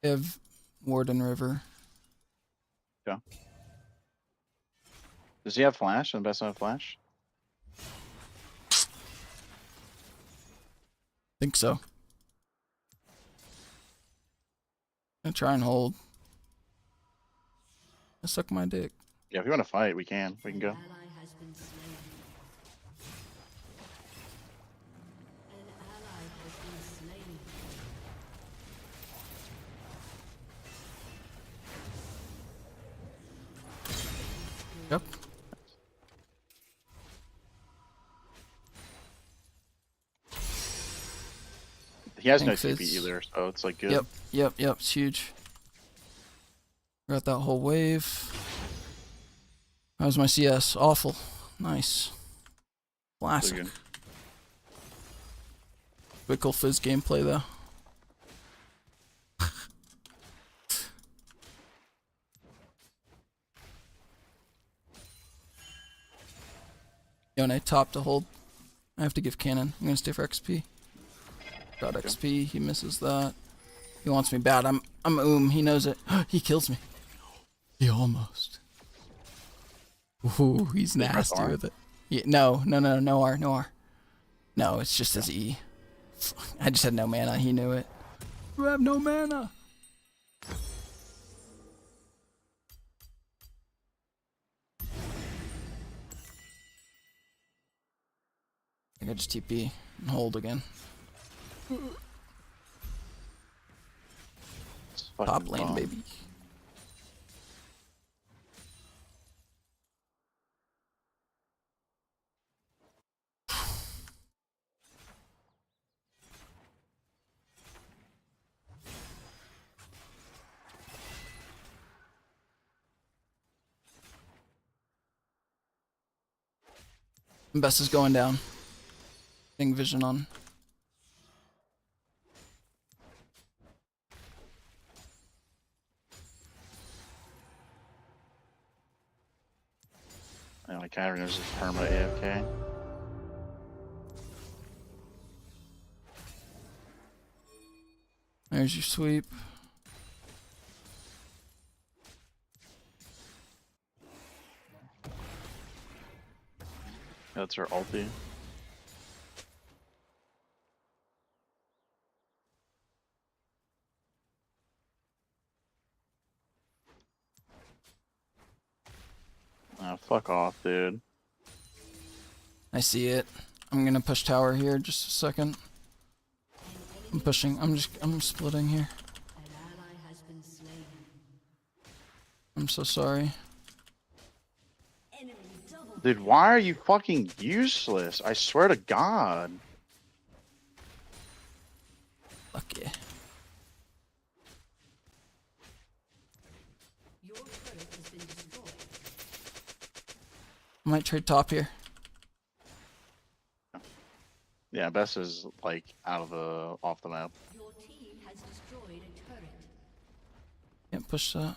I have Warden River. Yeah. Does he have flash? And best have flash? Think so. I'm gonna try and hold. I suck my dick. Yeah, if you want to fight, we can. We can go. Ally has been slain. An ally has been slain. Yep. He has no Think TP Fizz. either, so it's like good. Yep. It's huge. Got that whole wave. How's my CS? Awful. Nice. Classic. Really good. Typical Fizz gameplay though. Yone top to hold. I have to give cannon. I'm gonna stay for XP. Got XP. He misses that. He wants me bad. I'm He knows it. He kills me. He almost. Ooh, he's Did you press nasty R? with it. Yeah, no R. No, it's just his E. I just had no mana. He knew it. You have no mana. I think I just TP and hold again. It's fucking Top lane, bomb. baby. Best is going down. Getting vision on. And like Cavern is just perma AFK. There's your sweep. That's her ulti. Oh, fuck off, dude. I see it. I'm gonna push tower here just a second. I'm pushing. I'm splitting here. An ally has been slain. I'm so sorry. Enemy double. Dude, why are you fucking useless? I swear to God. Lucky. Your turret has been destroyed. I might trade top here. Yeah, Bess is like off the map. Your team has destroyed a turret. Can't push that.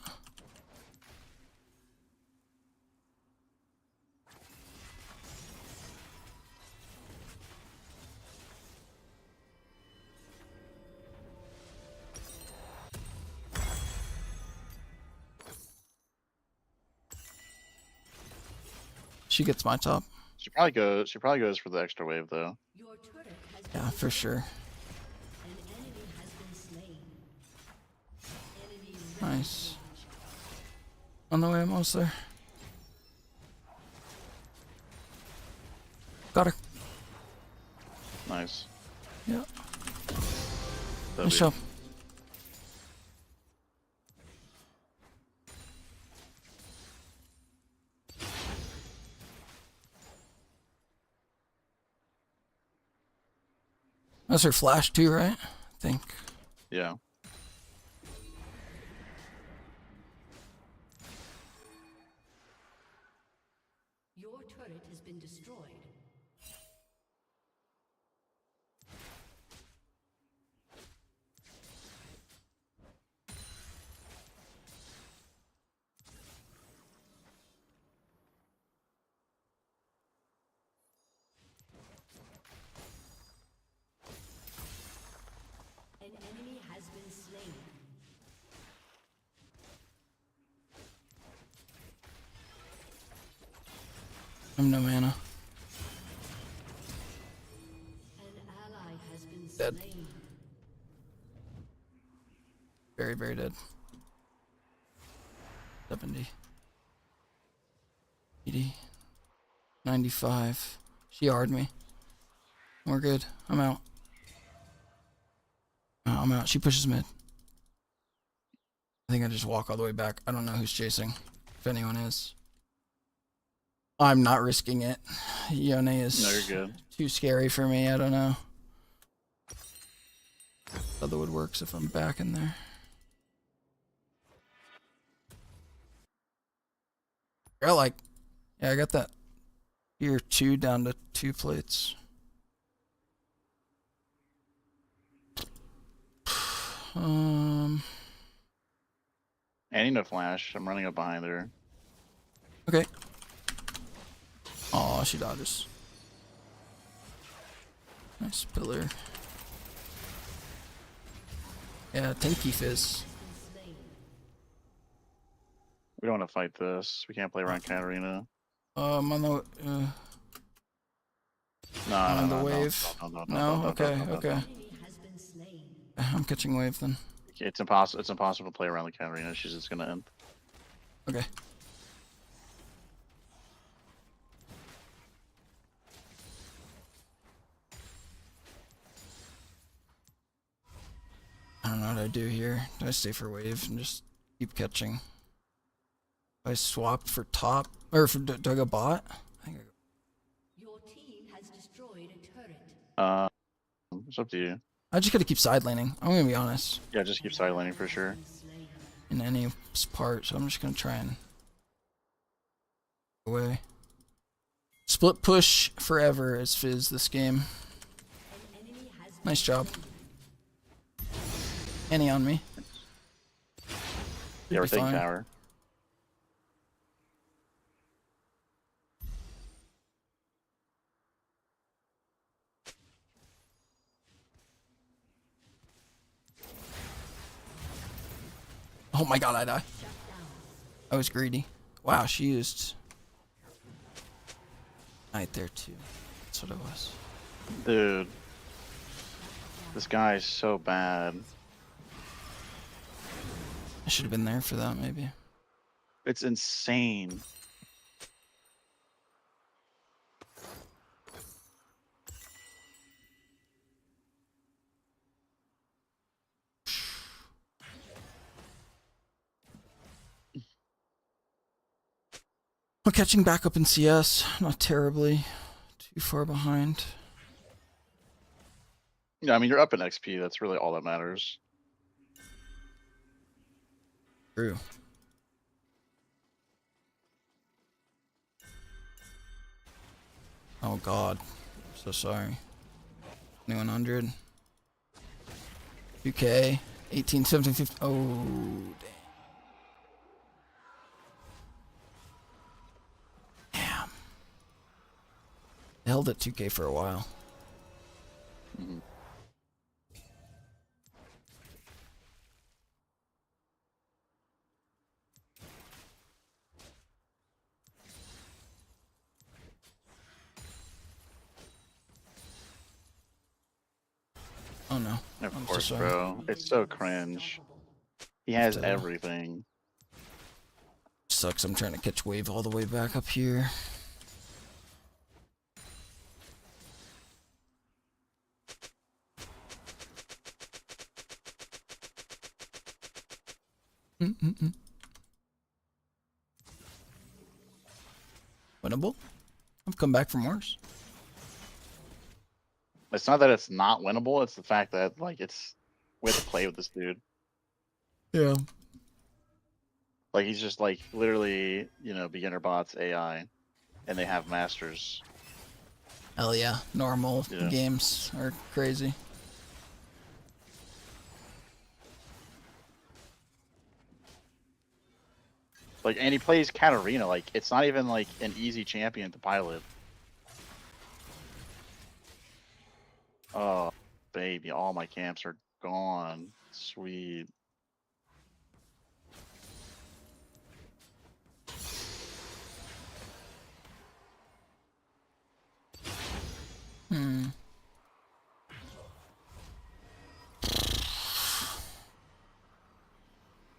She gets my top. She probably goes for the extra wave though. Your turret has been Yeah, for sure. An enemy has been slain. Enemy Nice. On the way, I'm almost there. Got her. Nice. Yeah. W. Nice job. That's her flash too, right? I think. Yeah. Your turret has been destroyed. An enemy has been slain. I have no mana. An ally has been Dead. slain. Very, very dead. 70. 80. 95. She R'd me. We're good. I'm out. I'm out. She pushes mid. I think I just walk all the way back. I don't know who's chasing. If anyone is. I'm not risking it. Yone is No, you're good. too scary for me. I don't know. Otherwood works if I'm back in there. I got that tier 2 down to 2 plates. Annie no flash. I'm running up behind her. Okay. Oh, she dodges. Nice pillar. Yeah, tanky Fizz. We don't want to fight this. We can't play around Katarina. On the No, on the no, wave. no. No, okay, okay. Enemy has been slain. I'm catching wave then. It's impossible. It's impossible to play around the Katarina. She's just gonna end. Okay. I don't know what I do here. Do I stay for wave and just keep catching? Do I swap for top? Or for, do I go bot? I think I go. Your team has destroyed a turret. It's up to you. I just gotta keep side laning. I'm gonna be honest. Yeah, just keep side laning for sure. Slain. In any part, so I'm just gonna try and away. Split push forever as Fizz this game. An enemy has been Nice job. Annie on me. Yeah, we're be taking fine. tower. Oh my god, I die. I was greedy. Wow, she used Knight there too. That's what it was. Dude. This guy is so bad. I should have been there for that maybe. It's insane. Well, catching back up in CS, not terribly too far behind. Yeah, I mean, you're up in XP. That's really all that matters. True. Oh God, so sorry. 2100. 2K. 18, 17, 15. Oh, damn. Damn. Held at 2K for a while. Mm-hmm. Oh no. Of I'm course, so sorry. bro. It's so cringe. He has everything. Sucks. I'm trying to catch wave all the way back up here. Winnable? I've come back from worse. It's not that it's not winnable. It's the fact that like we have to play with this dude. Yeah. Like he's just like literally, you know, beginner bots AI, and they have masters. Hell yeah. Normal Yeah. games are crazy. Like, and he plays Katarina. Like, it's not even like an easy champion to pilot. Oh, baby, all my camps are gone. Sweet.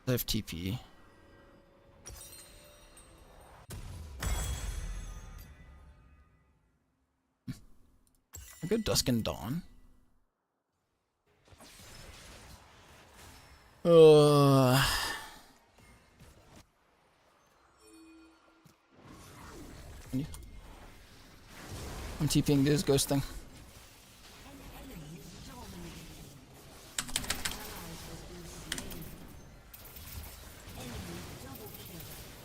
I have TP. I go Dusk and Dawn. I'm TPing this ghost thing.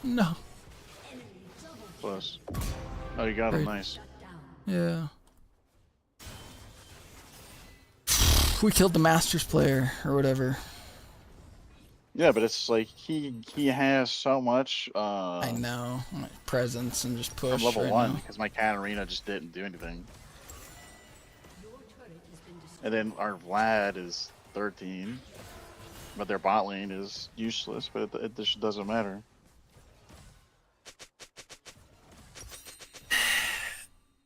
No. Close. Oh, you got him. Nice. Yeah. We killed the Masters player or whatever. Yeah, but it's like he has so much. I know. Presence and just push. I'm level right 1 now. because my Katarina just didn't do anything. And then our Vlad is 13, but their bot lane is useless. But it just doesn't matter.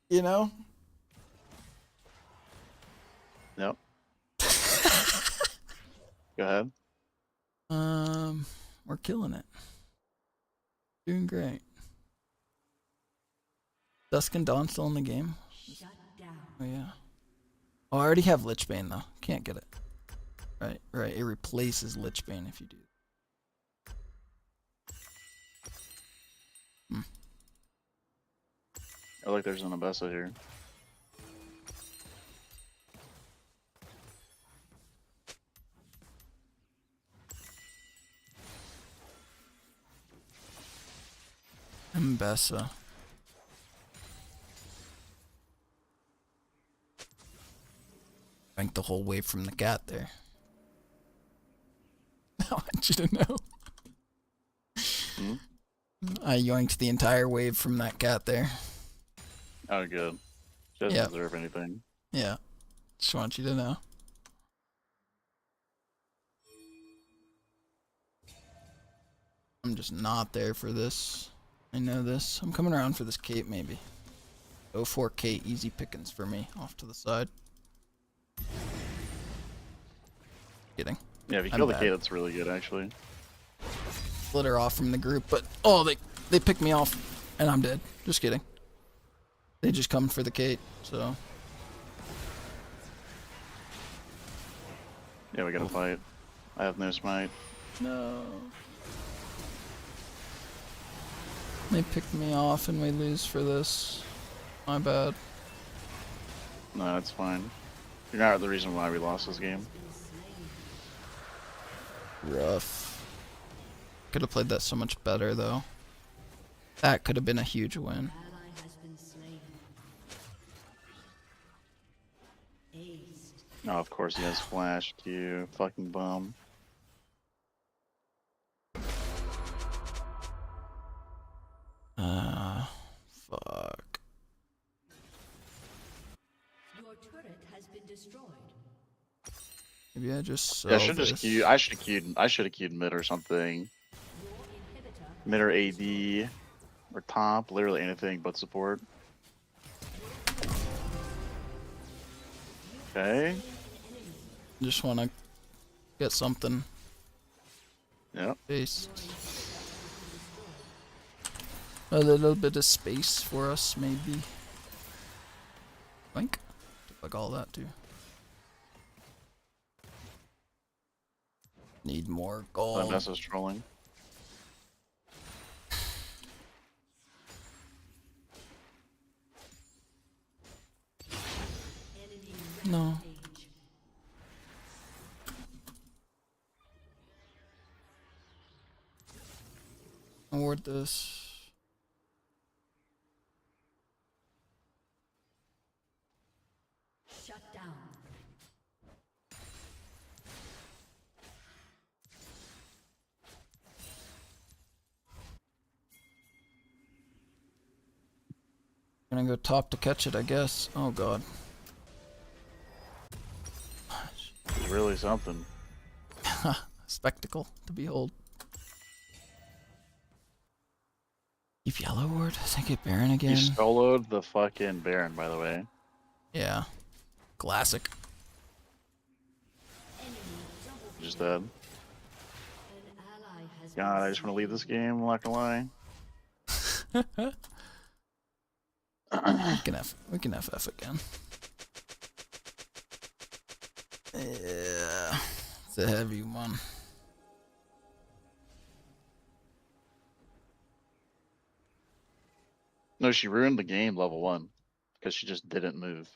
You know? Yep. Go ahead. We're killing it. Doing great. Dusk and Dawn still in the game? Shut down. Oh yeah. Oh, I already have Lichbane though. Can't get it. Right. It replaces Lichbane if you do. Oh, look, there's an Abessa here. Mbessa. Drank the whole wave from the cat there. I want you to know. I yoinked the entire wave from that cat there. Oh, good. She doesn't deserve anything. Yeah. Just want you to know. I'm just not there for this. I know this. I'm coming around for this cape maybe. 04K easy pickings for me off to the side. Kidding. Yeah, if you kill the K, that's really good, actually. Split her off from the group, but oh, they picked me off, and I'm dead. Just kidding. They just come for the Kate, so. Yeah, we gotta fight. I have no smite. No. They picked me off and we lose for this. My bad. No, it's fine. You're not the reason why we lost this game. Rough. Could have played that so much better though. That could have been a huge win. Oh, of course he has flash, Q. Fucking bum. Fuck. Your turret has been destroyed. Maybe I just sell Yeah, I should this. just queued. I should have queued mid or something. Mid or AD or top, literally anything but support. Okay. Just want to get something. Yep. Space. A little bit of space for us, maybe. Blink. Like all that too. Need more gold. Vanessa's trolling. No. Award this. Shut down. Gonna go top to catch it, I guess. Oh god. It's really something. Spectacle to behold. Keep yellow ward? I think it Baron again. He soloed the fucking Baron, by the way. Yeah. Classic. Just dead. God, I just want to leave this game, I'm not gonna lie. We can FF again. Yeah. It's a heavy one. No, she ruined the game level 1 because she just didn't move.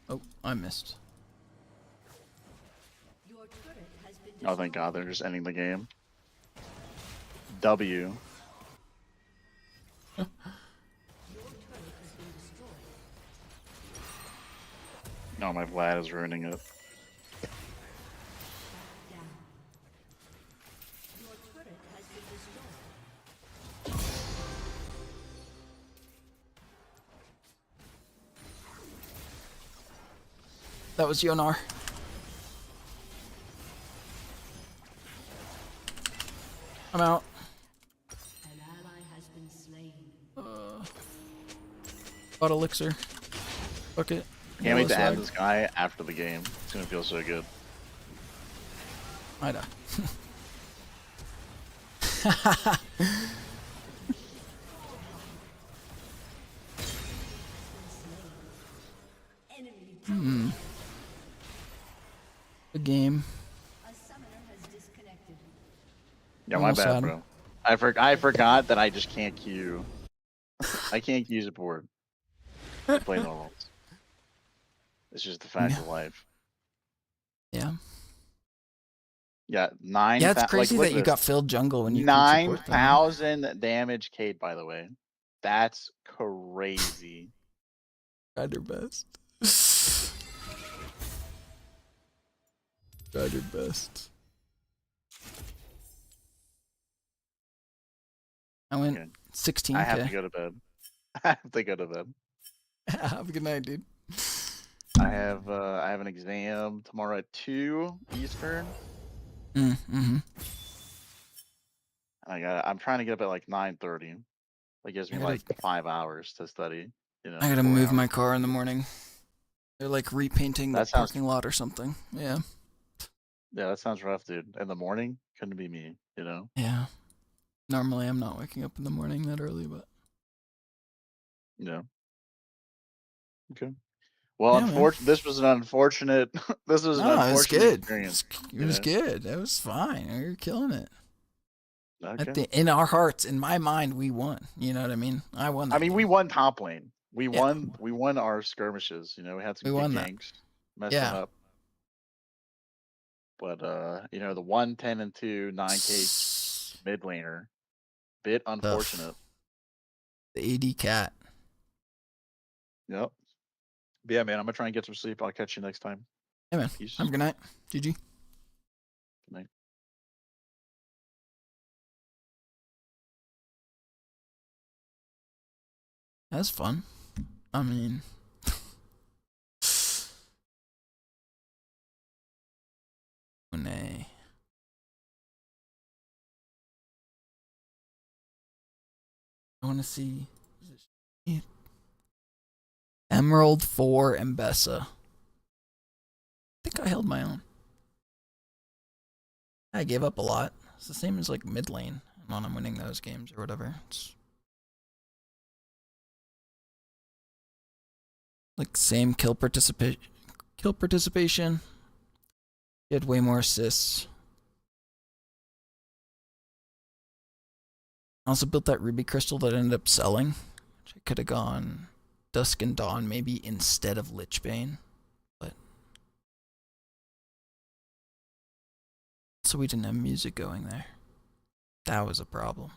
Oh, I missed. Your turret has been Oh, thank God, they're just ending the game. W. No, my Vlad is ruining it. Your turret has been destroyed. That was Yonar. I'm out. An ally has been slain. Bought elixir. Fuck it. Can't wait to add Slag. this guy after the game. It's gonna feel so good. I die. The game. A summoner has disconnected. Yeah, my Almost bad, had bro. I forgot that I just can't queue. I can't queue support. I play normals. It's just the fact of life. Yeah. Yeah, 9. Yeah, it's crazy like, that you got filled jungle when you 9,000 damage, Kate. By the way, that's crazy. Tried your best. Tried your best. I went Okay. 16k. I have to go to bed. I have to go to bed. Have a good night, dude. I have an exam tomorrow at 2 Eastern. Mm-hmm. And I'm trying to get up at like 9:30. That gives me I gotta- like 5 hours to study. You know, I gotta 4 move my hours. car in the morning. They're like repainting the That sounds- parking lot or something. Yeah. Yeah, that sounds rough, dude. In the morning, couldn't be me. You know. Yeah. Normally I'm not waking up in the morning that early, but Yeah. Okay. Well, Well, Yeah, man. this was an unfortunate. This was an No, it was unfortunate good. experience. It was good. It was fine. We were killing it. Okay. In our hearts, in my mind, we won. You know what I mean? I won that. I mean, game. we won top lane. We Yeah. won. We won our skirmishes. You know, we had some We good won that. ganks, messed Yeah. them up. But you know, the 1-10 and 2 9k mid laner, bit unfortunate. The AD cat. Yep. But yeah, man, I'm gonna try and get some sleep. I'll catch you next time. Yeah, man. Peace. Have a good night. GG. Good night. That's fun. I mean, nay. I want to see Emerald 4 Mbessa. I think I held my own. I gave up a lot. It's the same as like mid lane when I'm winning those games or whatever. It's like same kill participation. You had way more assists. I also built that ruby crystal that ended up selling. Which I could have gone Dusk and Dawn maybe instead of Lichbane. But so we didn't have music going there. That was a problem.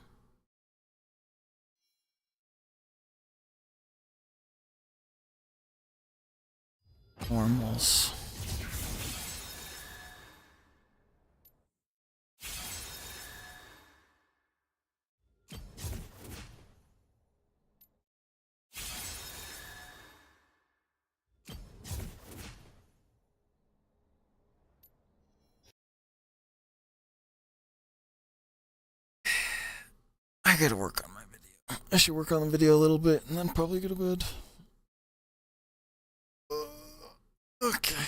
Normals. I gotta work on my video. I should work on the video a little bit and then probably go to bed. Okay.